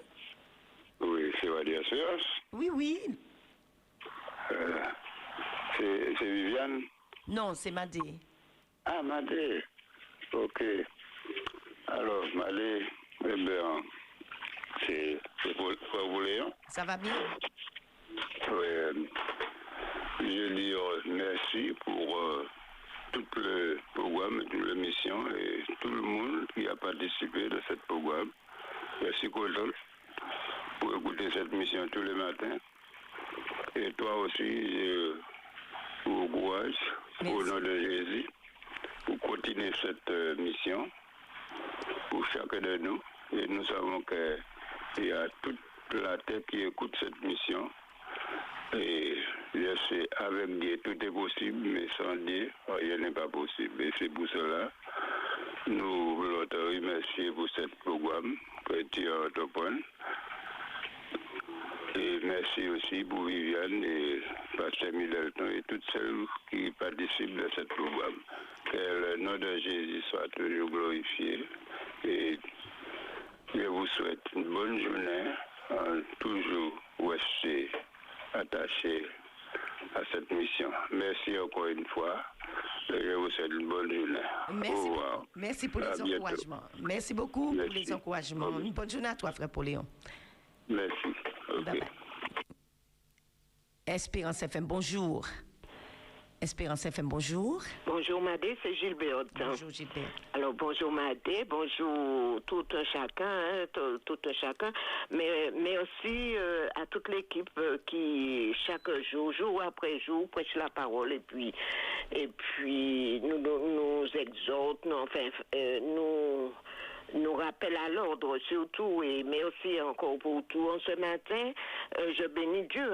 Oui, c'est Radio Assurance. Oui, oui. C'est Viviane? Non, c'est Madé. Ah, Madé. Ok. Alors, Madé, eh bien, c'est pour vous, Léon. Ça va bien? Oui. Je dis merci pour tout le programme, toute l'émission et tout le monde qui a participé de ce programme. Merci, Codol, pour écouter cette mission tous les matins. Et toi aussi, pour courage, au nom de Jésus, pour continuer cette mission. pour chacun de nous. Et nous savons qu'il y a toute la tête qui écoute cette mission. Et je sais, avec Dieu, tout est possible, mais sans Dieu, rien n'est pas possible. Et c'est pour cela, nous voulons te remercier pour ce programme que tu as entrepris. Et merci aussi pour Viviane et Pasteur Middleton et toutes celles qui participent de ce programme. Que le nom de Jésus soit toujours glorifié. Et je vous souhaite une bonne journée, toujours rester attaché à cette mission. Merci encore une fois. Je vous souhaite une bonne journée. Merci, au revoir. Merci pour les encouragements. Merci beaucoup pour les encouragements. Une bonne journée à toi, frère Pauléon. Merci. Okay. Bye bye. Espérance FM, bonjour. Espérance FM, bonjour. Bonjour Madé, c'est Gilbert. Bonjour Gilbert. Alors bonjour Madé, bonjour tout un chacun, tout un chacun, mais aussi à toute l'équipe qui chaque jour, jour après jour, prêche la parole et puis nous exhorte, nous rappelle à l'ordre surtout, mais aussi encore pour tout. En ce matin, je bénis Dieu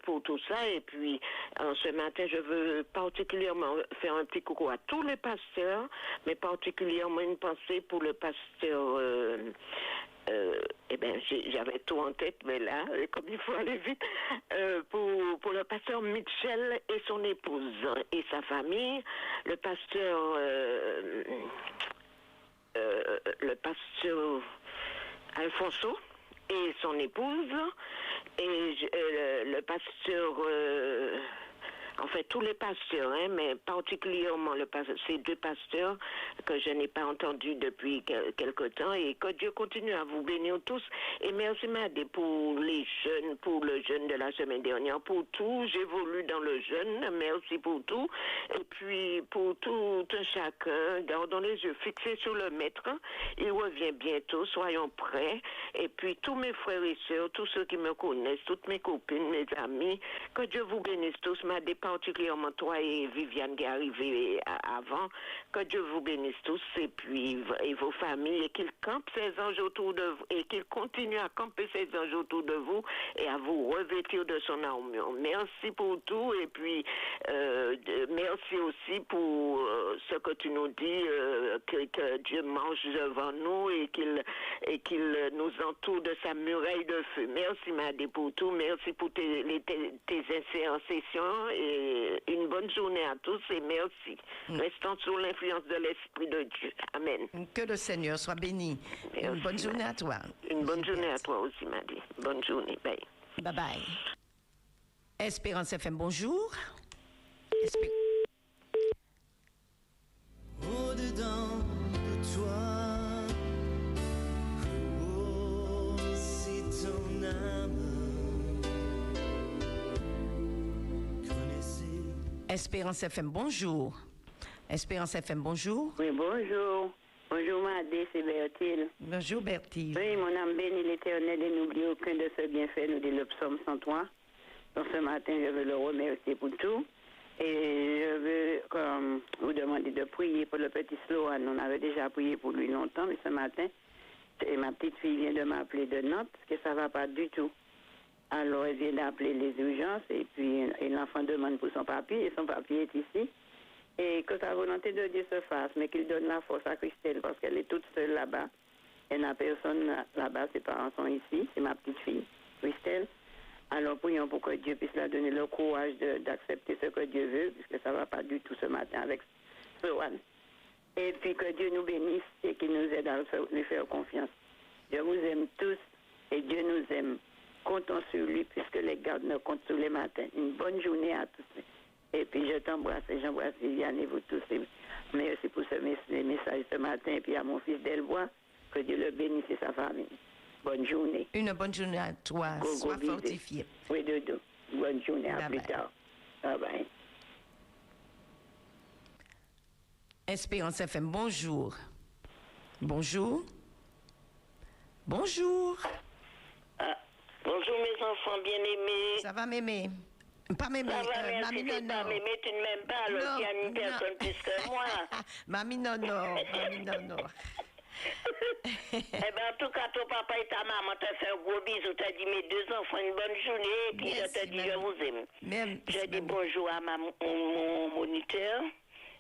pour tout ça. Et puis, en ce matin, je veux particulièrement faire un petit coucou à tous les pasteurs, mais particulièrement une pensée pour le pasteur... j'avais tout en tête, mais là, comme il faut aller vite, pour le pasteur Mitchell et son épouse et sa famille, le pasteur Alfonso et son épouse, et le pasteur, tous les pasteurs, mais particulièrement ces deux pasteurs que je n'ai pas entendus depuis quelque temps, et que Dieu continue à vous bénir tous. Et merci Madé pour les jeunes, pour le jeûne de la semaine dernière, pour tout. J'évolue dans le jeûne, merci pour tout. Et puis pour tout un chacun, gardons les yeux fixés sur le Maître. Il revient bientôt, soyons prêts. Et puis tous mes frères et sœurs, tous ceux qui me connaissent, toutes mes copines, mes amis, que Dieu vous bénisse tous, Madé, particulièrement toi et Viviane qui est arrivée avant, que Dieu vous bénisse tous et puis et vos familles, et qu'il campe ses anges autour de vous, et qu'il continue à camper ses anges autour de vous et à vous revêtir de son armure. Merci pour tout, et puis merci aussi pour ce que tu nous dis, que Dieu mange devant nous et qu'il nous entoure de sa muraille de feu. Merci Madé pour tout, merci pour tes intercessions, et une bonne journée à tous et merci. Restons sous l'influence de l'Esprit de Dieu. Amen. Que le Seigneur soit béni. Merci, une bonne journée à toi. Une bonne journée à toi aussi, Maddy. Bonne journée. Bye. Bye bye. Espérance FM, bonjour. Au-dedans de toi, oh, si ton âme connaissait. Espérance FM, bonjour. Espérance FM, bonjour. Oui, bonjour. Bonjour, Madé, c'est Bertil. Bonjour, Bertil. Oui, mon âme bénit l'Éternel et n'oublie aucun de ses bienfaits, nous dit le psaume 103. Donc, ce matin, je veux le remercier pour tout. Et je veux vous demander de prier pour le petit Sloan. On avait déjà prié pour lui longtemps, mais ce matin, ma petite fille vient de m'appeler de Nantes, parce que ça ne va pas du tout. Alors, elle vient d'appeler les urgences, et puis l'enfant demande pour son papier, et son papier est ici. Et que sa volonté de Dieu se fasse, mais qu'il donne la force à Christelle, parce qu'elle est toute seule là-bas. Elle n'a personne là-bas, ses parents sont ici, c'est ma petite fille, Christelle. Alors prions pour que Dieu puisse leur donner le courage d'accepter ce que Dieu veut, puisque ça ne va pas du tout ce matin avec Sloan. Et puis que Dieu nous bénisse et qu'il nous aide à lui faire confiance. Dieu vous aime tous et Dieu nous aime. Comptons sur lui, puisque les gardes nous comptent tous les matins. Une bonne journée à tous. Et puis je t'embrasse et j'embrasse Viviane et vous tous. Et merci pour ce message ce matin. Et puis à mon fils Delbois, que Dieu le bénisse et sa famille. Bonne journée. Une bonne journée à toi. Sois fortifié. Oui, Dodo. Bonne journée. À plus tard. Bye bye. Espérance FM, bonjour. Bonjour. Bonjour. Bonjour mes enfants bien-aimés. Ça va, mémé? Pas mémé. Ça va, merci, c'est pas mémé, tu ne m'aimes pas, alors il y a une personne plus que moi. Mamie Nono. Mamie Nono. Eh bien, en tout cas, ton papa et ta maman t'ont fait un gros bisou. T'as dit mes deux enfants une bonne journée. Et puis je te dis, je vous aime. Je dis bonjour à mon moniteur.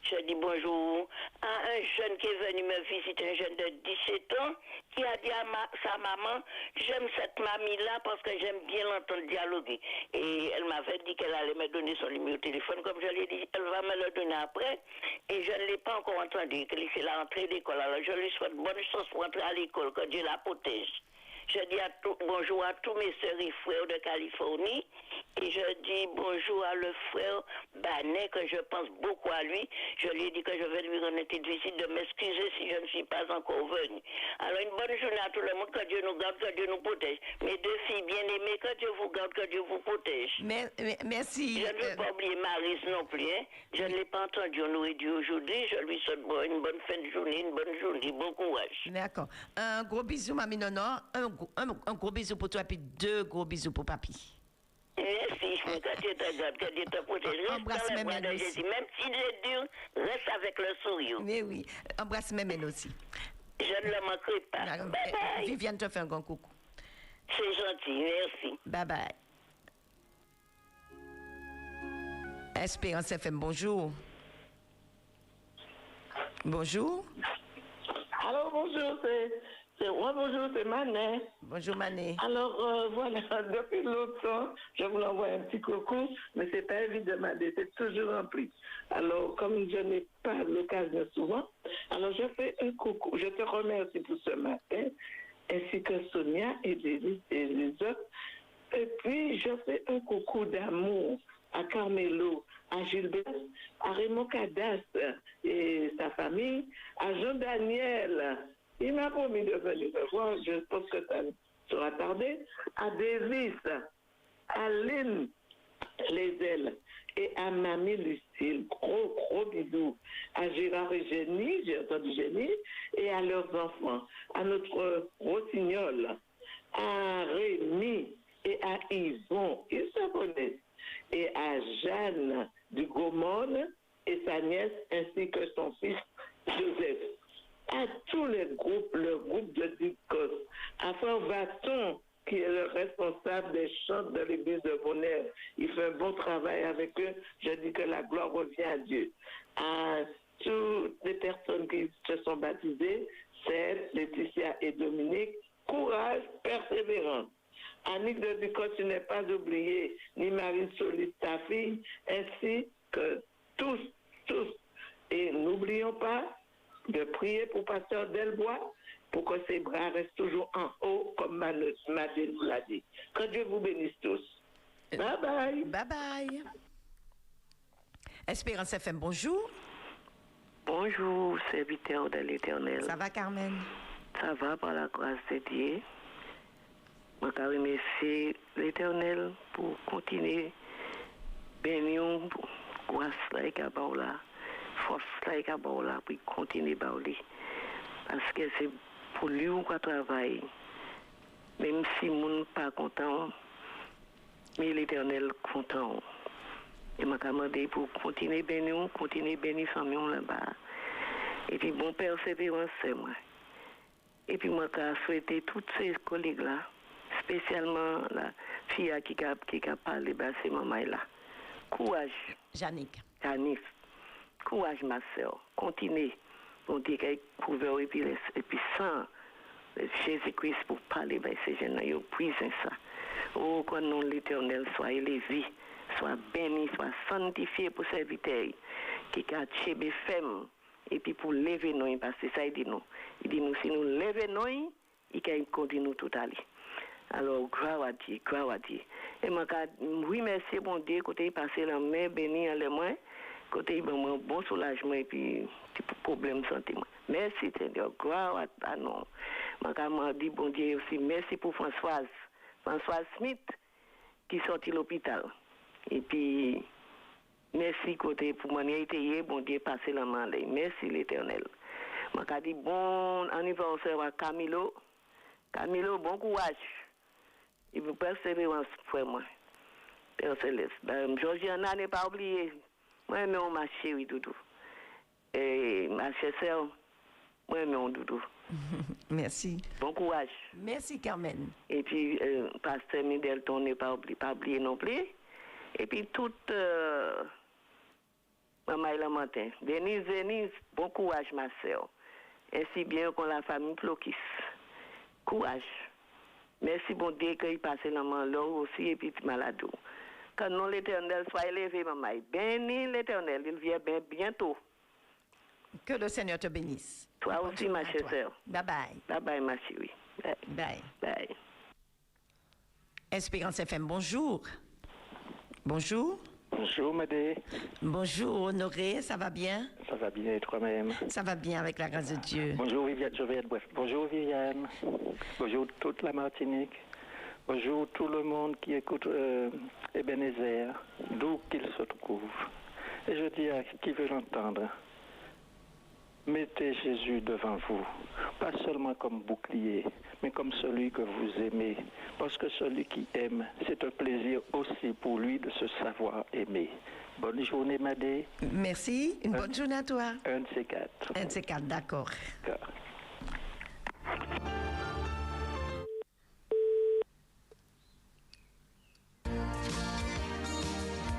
Je dis bonjour à un jeune qui est venu me visiter, un jeune de 17 ans, qui a dit à sa maman, j'aime cette mamie-là parce que j'aime bien l'entendre dialoguer. Et elle m'avait dit qu'elle allait me donner son numéro de téléphone. Comme je l'ai dit, elle va me le donner après. Et je ne l'ai pas encore entendu, que c'est la rentrée d'école. Alors je lui souhaite bonne chance pour entrer à l'école, que Dieu la protège. Je dis bonjour à tous mes sœurs et frères de Californie. Et je dis bonjour à le frère Banet, que je pense beaucoup à lui. Je lui ai dit que je vais lui rendre une petite visite, de m'excuser si je ne suis pas encore venue. Alors une bonne journée à tout le monde, que Dieu nous garde, que Dieu nous protège. Mes deux filles bien-aimées, que Dieu vous garde, que Dieu vous protège. Merci. Je ne veux pas oublier Maris non plus. Hein. Je ne l'ai pas entendu, on aurait dû aujourd'hui. Je lui souhaite une bonne fin de journée, une bonne journée, bon courage. D'accord. Un gros bisou, mamie Nono. Un gros bisou pour toi, puis deux gros bisous pour papy. Merci, que Dieu te garde, que Dieu te protège. Reste dans les bras de Jésus. Même s'il est dur, reste avec le sourire. Mais oui, embrasse Mémène aussi. Je ne le manquerai pas. Bye bye. Viviane te fait un grand coucou. C'est gentil, merci. Bye bye. Espérance FM, bonjour. Bonjour. Alors, bonjour, bonjour, c'est Manet. Bonjour, Manet. Alors, voilà, depuis longtemps, je vous envoie un petit coucou, mais c'est pas évident, Manet, c'est toujours rempli. Alors, comme je n'ai pas l'occasion souvent, alors je fais un coucou. Je te remercie pour ce matin, ainsi que Sonia et les autres. Et puis, je fais un coucou d'amour à Carmelo, à Gilbert, à Raymond Cadas et sa famille, à Jean-Daniel. Il m'a promis de venir me voir, je pense que ça sera tardé, à Davis, à Lynn Lesel et à Mamie Lucille. Gros bisous. À Gérard et Jenny, j'ai entendu Jenny, et à leurs enfants, à notre rossignol, à Rémi et à Yvon, ils se connaissent, et à Jeanne du Gaumont et sa nièce, ainsi que son fils Joseph. À tous les groupes, le groupe de Dicos, à Frère Vaton, qui est le responsable des chants de l'église de Bonheur. Il fait un bon travail avec eux. Je dis que la gloire revient à Dieu. À toutes les personnes qui se sont baptisées, Seth, Laetitia et Dominique, courage, persévérance. Annick de Ducos, tu n'es pas oublié, ni Marine Solis, ta fille, ainsi que tous. Et n'oublions pas de prier pour Pasteur Delbois, pour que ses bras restent toujours en haut, comme Madeleine vous l'a dit. Que Dieu vous bénisse tous. Bye bye. Bye bye. Espérance FM, bonjour. Bonjour, serviteur de l'Éternel. Ça va, Carmen? Ça va par la grâce de Dieu. Je remercie l'Éternel pour continuer bénir grâce like à Baoula, force like à Baoula pour continuer Baouli. Parce que c'est pour lui qu'on travaille. Même si le monde n'est pas content, mais l'Éternel est content. Et je m'a demandé pour continuer bénir famille là-bas. Et puis bon persévérance c'est moi. Et puis moi je souhaité tous ces collègues là, spécialement la fille qui a parlé, c'est maman là. Courage. Jannick. Courage ma soeur. Continuez. Bon Dieu qui couvert et puis sans Jésus-Christ pour parler de ces jeunes là, yo puissent ça. Oh que nom l'Éternel soit élevé, soit béni, soit sanctifié pour serviteur qui a chébé femme et puis pour lever nous parce que ça il dit nous si nous lever nous il can continue tout aller. Alors gloire à Dieu. Et moi oui merci bon Dieu côté passer la main béni à les moins côté bon soulagement et puis problème santé moi. Merci Seigneur, gloire à nous. Moi dit bon Dieu aussi merci pour Françoise Smith qui sorti l'hôpital. Et puis merci côté pour mon été bon Dieu passer la main. Merci l'Éternel. Moi dit bon anniversaire à Camilo, bon courage. Il vous persévérance pour moi. Père Céleste. Georgiana n'est pas oublié. Moi, mais ma chérie, Doudou. Et ma chère sœur, moi, mais on Doudou. Merci. Bon courage. Merci, Carmen. Et puis, pasteur Middleton n'est pas oublié non plus. Et puis, toute Maman Lamentin. Denise, bon courage, ma soeur. Ainsi bien qu'on la famille Plokis. Courage. Merci, bon Dieu, qu'il passe dans mon lot aussi, et puis malade. Que non l'Éternel soit élevé, maman. Béni l'Éternel, il vient bientôt. Que le Seigneur te bénisse. Toi aussi, ma chère sœur. Bye bye. Bye bye, ma chérie. Bye. Bye. Espérance FM, bonjour. Bonjour. Bonjour, Madé. Bonjour, Honoré, ça va bien? Ça va bien, et toi-même? Ça va bien, avec la grâce de Dieu. Bonjour, Viviane Jovienne. Bonjour, Viviane. Bonjour, toute la Martinique. Bonjour, tout le monde qui écoute Ebenezer, d'où qu'il se trouve. Et je dis à qui veut l'entendre, mettez Jésus devant vous, pas seulement comme bouclier, mais comme celui que vous aimez. Parce que celui qui aime, c'est un plaisir aussi pour lui de se savoir aimer. Bonne journée, Madé. Merci. Une bonne journée à toi. Un de ces quatre. Un de ces quatre, d'accord. D'accord.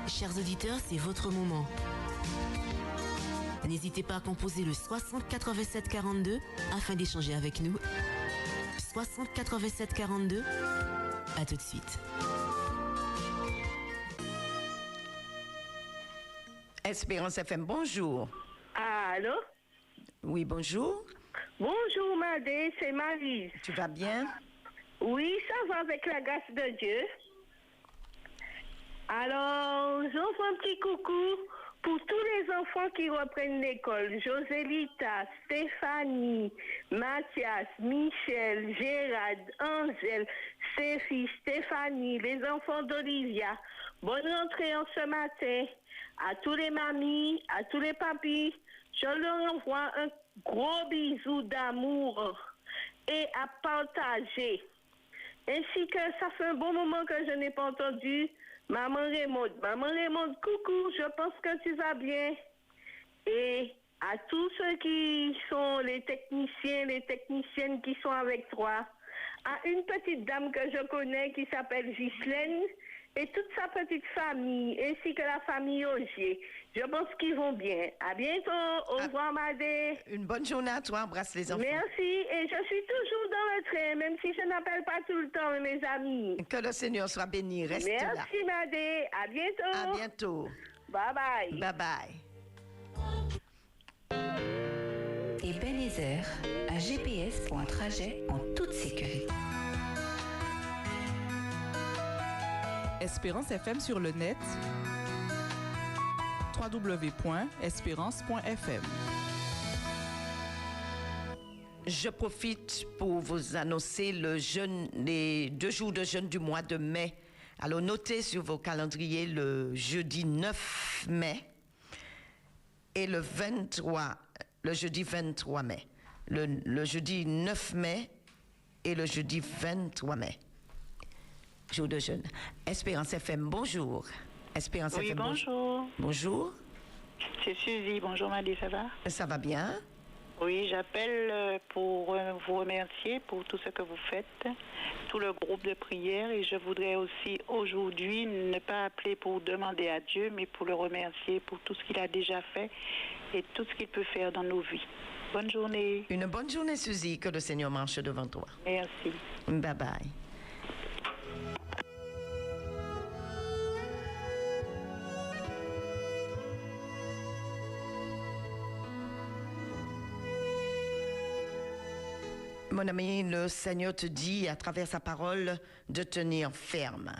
Chers auditeurs, c'est votre moment. N'hésitez pas à composer le 60 87 42 afin d'échanger avec nous. 60 87 42. À tout de suite. Espérance FM, bonjour. Allô? Oui, bonjour. Bonjour, Madé, c'est Marie. Tu vas bien? Oui, ça va avec la grâce de Dieu. Alors, j'envoie un petit coucou pour tous les enfants qui reprennent l'école. Josélita, Stéphanie, Mathias, Michel, Gérard, Angèle, Stéphie, Stéphanie, les enfants d'Olivia. Bonne rentrée en ce matin. À tous les mamies, à tous les papis, je leur envoie un gros bisou d'amour et à partager. Ainsi que ça fait un bon moment que je n'ai pas entendu Maman Raymond. Maman Raymond, coucou, je pense que tu vas bien. Et à tous ceux qui sont les techniciens, les techniciennes qui sont avec toi, à une petite dame que je connais qui s'appelle Ghislaine et toute sa petite famille, ainsi que la famille Augier. Je pense qu'ils vont bien. À bientôt. Au revoir, Madé. Une bonne journée à toi. Embrasse les enfants. Merci. Et je suis toujours dans le train, même si je n'appelle pas tout le temps, mes amis. Que le Seigneur soit béni. Reste là. Merci, Madé. À bientôt. À bientôt. Bye bye. Bye bye. Ebenezer, un GPS pour un trajet en toute sécurité. Espérance FM sur le net www.espérance.fm. Je profite pour vous annoncer les 2 jours de jeûne du mois de mai. Alors notez sur vos calendriers le jeudi 9 mai et le jeudi 23 mai. Le jeudi 9 mai et le jeudi 23 mai. Jour de jeûne. Espérance FM, bonjour. Espérance oui, FM, bonjour. Bonjour. C'est Suzy. Bonjour, Madé, ça va? Ça va bien. Oui, j'appelle pour vous remercier pour tout ce que vous faites, tout le groupe de prière. Et je voudrais aussi aujourd'hui ne pas appeler pour demander à Dieu, mais pour le remercier pour tout ce qu'il a déjà fait et tout ce qu'il peut faire dans nos vies. Bonne journée. Une bonne journée, Suzy. Que le Seigneur marche devant toi. Merci. Bye bye. Mon ami, le Seigneur te dit à travers sa parole de tenir ferme.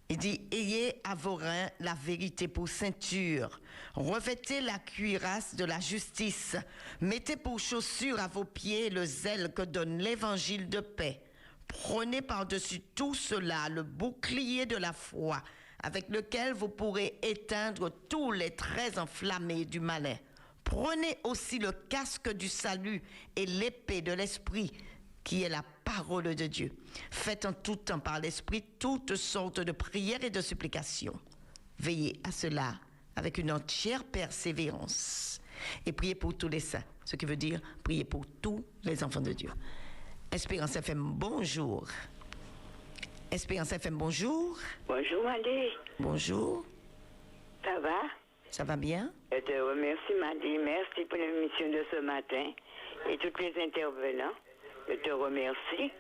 Il dit, ayez à vos reins la vérité pour ceinture, revêtez la cuirasse de la justice, mettez pour chaussure à vos pieds le zèle que donne l'évangile de paix. Prenez par-dessus tout cela le bouclier de la foi, avec lequel vous pourrez éteindre tous les traits enflammés du malin. Prenez aussi le casque du salut et l'épée de l'esprit, qui est la parole de Dieu. Faites en tout temps par l'esprit toutes sortes de prières et de supplications. Veillez à cela avec une entière persévérance Et priez pour tous les saints, ce qui veut dire prier pour tous les enfants de Dieu. Espérance FM, bonjour. Espérance FM, bonjour. Bonjour, Madé. Bonjour. Ça va? Ça va bien? Je te remercie, Madé. Merci pour l'émission de ce matin et tous les intervenants. Je te remercie.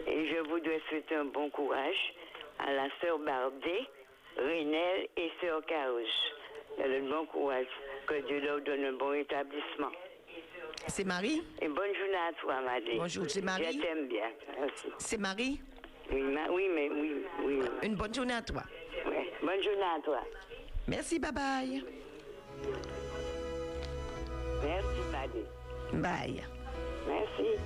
Et je voudrais souhaiter un bon courage à la sœur Bardet, Renelle et sœur Carouche. Le bon courage. Que Dieu leur donne un bon rétablissement. C'est Marie? Et bonne journée à toi, Madé. Bonjour, c'est Marie? Je t'aime bien. Merci. C'est Marie? Oui, oui. Une bonne journée à toi. Oui, bonne journée à toi. Merci, bye bye. Merci, Madé. Bye. Merci.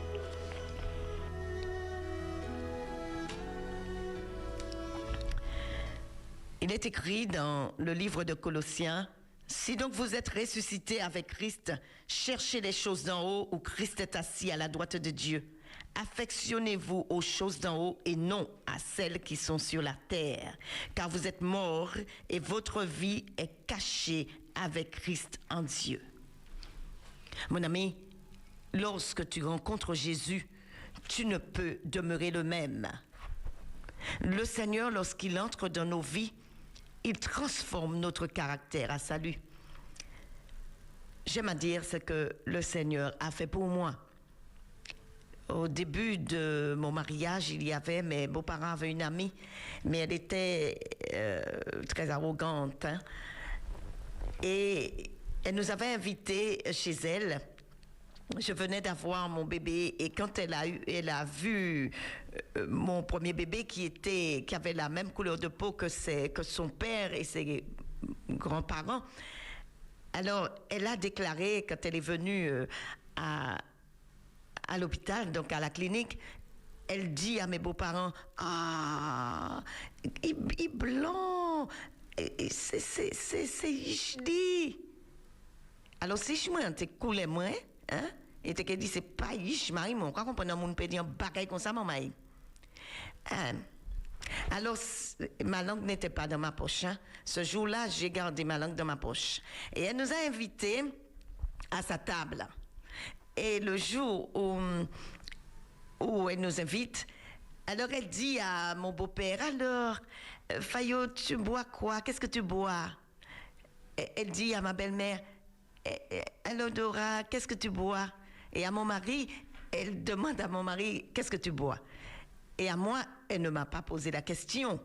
Il est écrit dans le livre de Colossiens, « Si donc vous êtes ressuscités avec Christ, cherchez les choses d'en haut où Christ est assis à la droite de Dieu. Affectionnez-vous aux choses d'en haut et non à celles qui sont sur la terre, car vous êtes morts et votre vie est cachée avec Christ en Dieu. » Mon ami, lorsque tu rencontres Jésus, tu ne peux demeurer le même. Le Seigneur, lorsqu'il entre dans nos vies, il transforme notre caractère à salut. J'aime à dire ce que le Seigneur a fait pour moi. Au début de mon mariage, mes beaux-parents avaient une amie, mais elle était très arrogante. Hein? Et elle nous avait invités chez elle. Je venais d'avoir mon bébé et quand elle a vu mon premier bébé qui avait la même couleur de peau que son père et ses grands-parents, alors elle a déclaré quand elle est venue à l'hôpital, donc à la clinique, elle dit à mes beaux-parents, « Ah, il est blanc, c'est ichdi. » Alors si je me suis coulé moi, hein, et te dit c'est pas ish mari mon quoi comprendre mon peut dire bagaille comme ça maman. Alors ma langue n'était pas dans ma poche. Hein. Ce jour-là, j'ai gardé ma langue dans ma poche. Et elle nous a invités à sa table. Et le jour où elle nous invite, alors elle dit à mon beau-père, alors Fayot, tu bois quoi? Qu'est-ce que tu bois? Elle dit à ma belle-mère, alors Dora, qu'est-ce que tu bois? Et à mon mari, elle demande à mon mari, qu'est-ce que tu bois? Et à moi, elle ne m'a pas posé la question.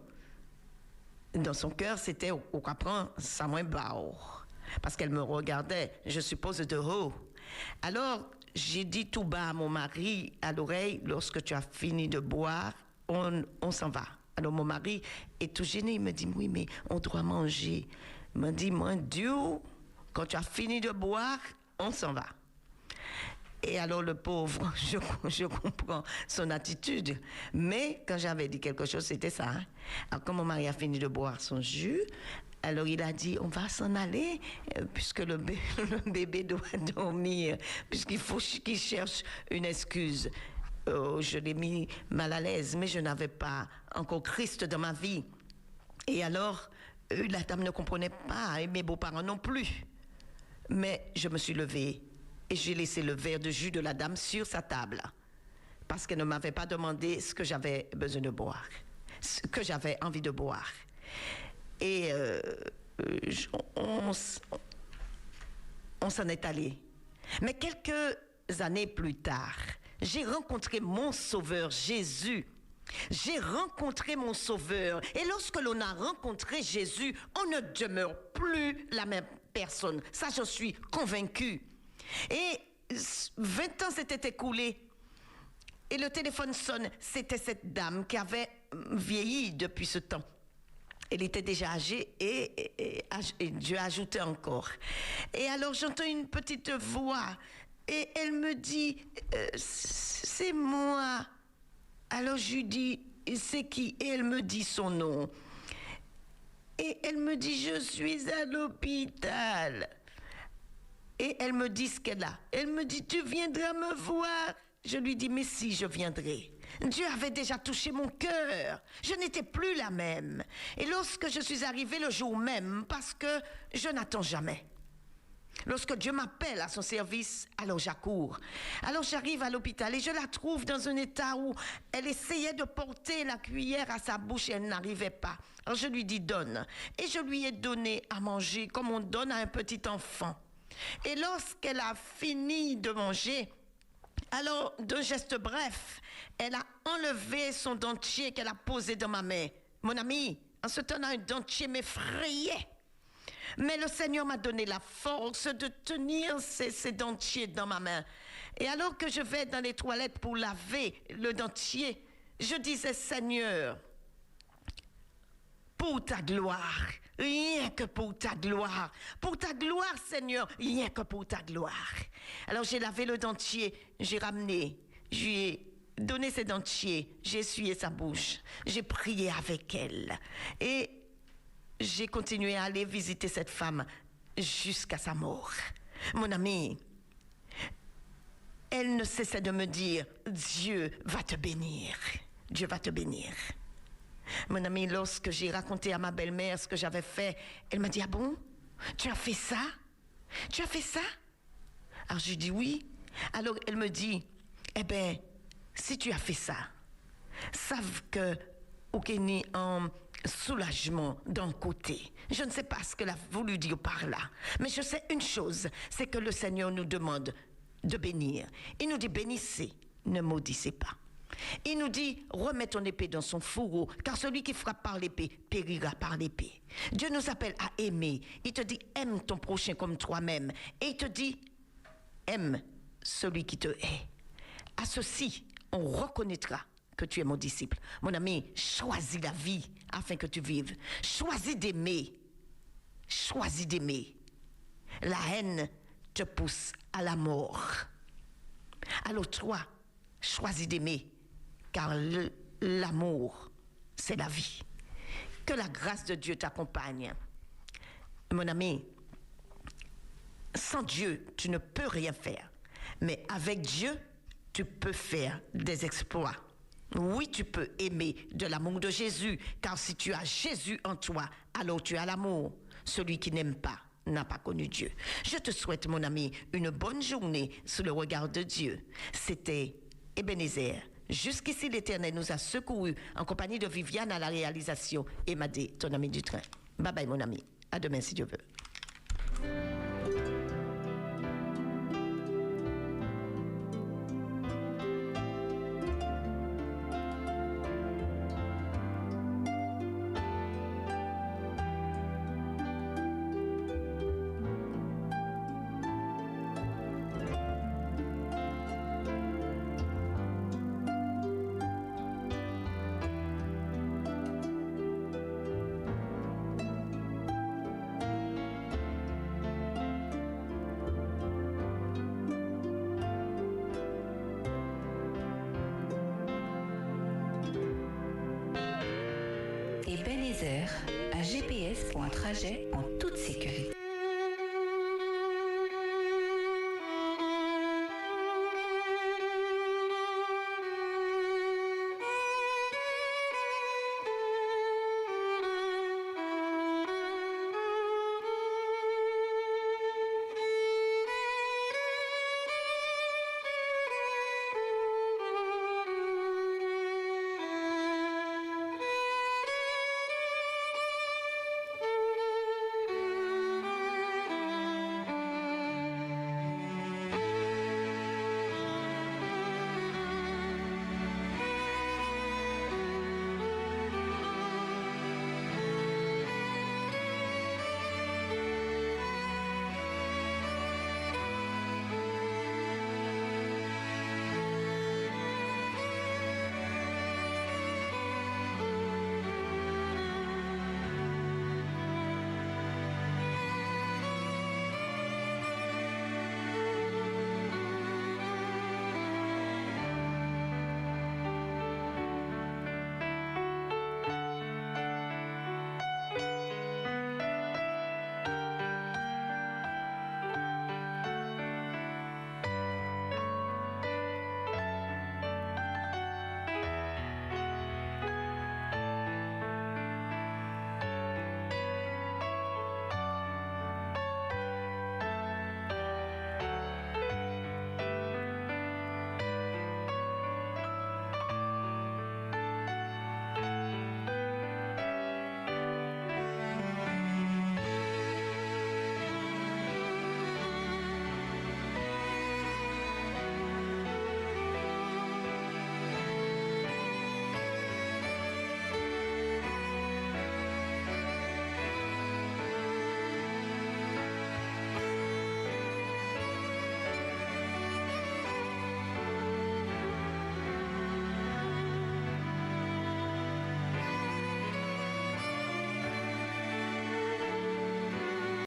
Dans son cœur, c'était au comprend ça moins bas. Parce qu'elle me regardait, je suppose, de haut. Alors, j'ai dit tout bas à mon mari à l'oreille, lorsque tu as fini de boire, on s'en va. Alors mon mari est tout gêné, il me dit, oui, mais on doit manger. Il m'a dit, mon Dieu, quand tu as fini de boire, on s'en va. Et alors le pauvre, je comprends son attitude. Mais quand j'avais dit quelque chose, c'était ça. Hein? Alors quand mon mari a fini de boire son jus, alors il a dit, on va s'en aller, puisque le bébé doit dormir, puisqu'il faut qu'il cherche une excuse. Je l'ai mis mal à l'aise, mais je n'avais pas encore Christ dans ma vie. Et alors, la dame ne comprenait pas, et mes beaux-parents non plus. Mais je me suis levée et j'ai laissé le verre de jus de la dame sur sa table parce qu'elle ne m'avait pas demandé ce que j'avais besoin de boire, ce que j'avais envie de boire. Et on s'en est allé. Mais quelques années plus tard, j'ai rencontré mon Sauveur Jésus. J'ai rencontré mon Sauveur. Et lorsque l'on a rencontré Jésus, on ne demeure plus la même personne. Ça, je suis convaincue. Et 20 ans s'étaient écoulés. Et le téléphone sonne. C'était cette dame qui avait vieilli depuis ce temps. Elle était déjà âgée et Dieu a ajouté encore. Et alors, j'entends une petite voix. Et elle me dit, c'est moi. Alors, je lui dis, c'est qui? Et elle me dit son nom. Et elle me dit, je suis à l'hôpital. Et elle me dit ce qu'elle a. Elle me dit, tu viendras me voir. Je lui dis, mais si, je viendrai. Dieu avait déjà touché mon cœur. Je n'étais plus la même. Et lorsque je suis arrivée le jour même, parce que je n'attends jamais. Lorsque Dieu m'appelle à son service, alors j'accours. Alors j'arrive à l'hôpital et je la trouve dans un état où elle essayait de porter la cuillère à sa bouche et elle n'arrivait pas. Alors je lui dis donne. Et je lui ai donné à manger comme on donne à un petit enfant. Et lorsqu'elle a fini de manger, alors d'un geste bref, elle a enlevé son dentier qu'elle a posé dans ma main. Mon ami, en ce temps-là, un dentier m'effrayait. Mais le Seigneur m'a donné la force de tenir ces dentiers dans ma main. Et alors que je vais dans les toilettes pour laver le dentier, je disais, Seigneur, pour ta gloire, rien que pour ta gloire, Seigneur, rien que pour ta gloire. Alors j'ai lavé le dentier, j'ai ramené, je lui ai donné ses dentiers, j'ai essuyé sa bouche, j'ai prié avec elle. Et j'ai continué à aller visiter cette femme jusqu'à sa mort. Mon ami, elle ne cessait de me dire, Dieu va te bénir. Dieu va te bénir. Mon ami, lorsque j'ai raconté à ma belle-mère ce que j'avais fait, elle m'a dit, ah bon, tu as fait ça? Tu as fait ça? Alors je lui dis oui. Alors elle me dit, eh bien, si tu as fait ça, sache que Okeni en soulagement d'un côté. Je ne sais pas ce qu'elle a voulu dire par là, mais je sais une chose, c'est que le Seigneur nous demande de bénir. Il nous dit bénissez, ne maudissez pas. Il nous dit remets ton épée dans son fourreau, car celui qui frappe par l'épée périra par l'épée. Dieu nous appelle à aimer. Il te dit aime ton prochain comme toi-même, et il te dit aime celui qui te hait. À ceci, on reconnaîtra que tu es mon disciple. Mon ami, choisis la vie afin que tu vives. Choisis d'aimer. Choisis d'aimer. La haine te pousse à la mort. Alors toi, choisis d'aimer, car l'amour, c'est la vie. Que la grâce de Dieu t'accompagne. Mon ami, sans Dieu, tu ne peux rien faire. Mais avec Dieu, tu peux faire des exploits. Oui, tu peux aimer de l'amour de Jésus, car si tu as Jésus en toi, alors tu as l'amour. Celui qui n'aime pas n'a pas connu Dieu. Je te souhaite, mon ami, une bonne journée sous le regard de Dieu. C'était Ebenezer. Jusqu'ici, l'Éternel nous a secourus en compagnie de Viviane à la réalisation et Madé, ton ami du train. Bye bye, mon ami. À demain, si Dieu veut. Ebenezer, un GPS pour un trajet en toute sécurité.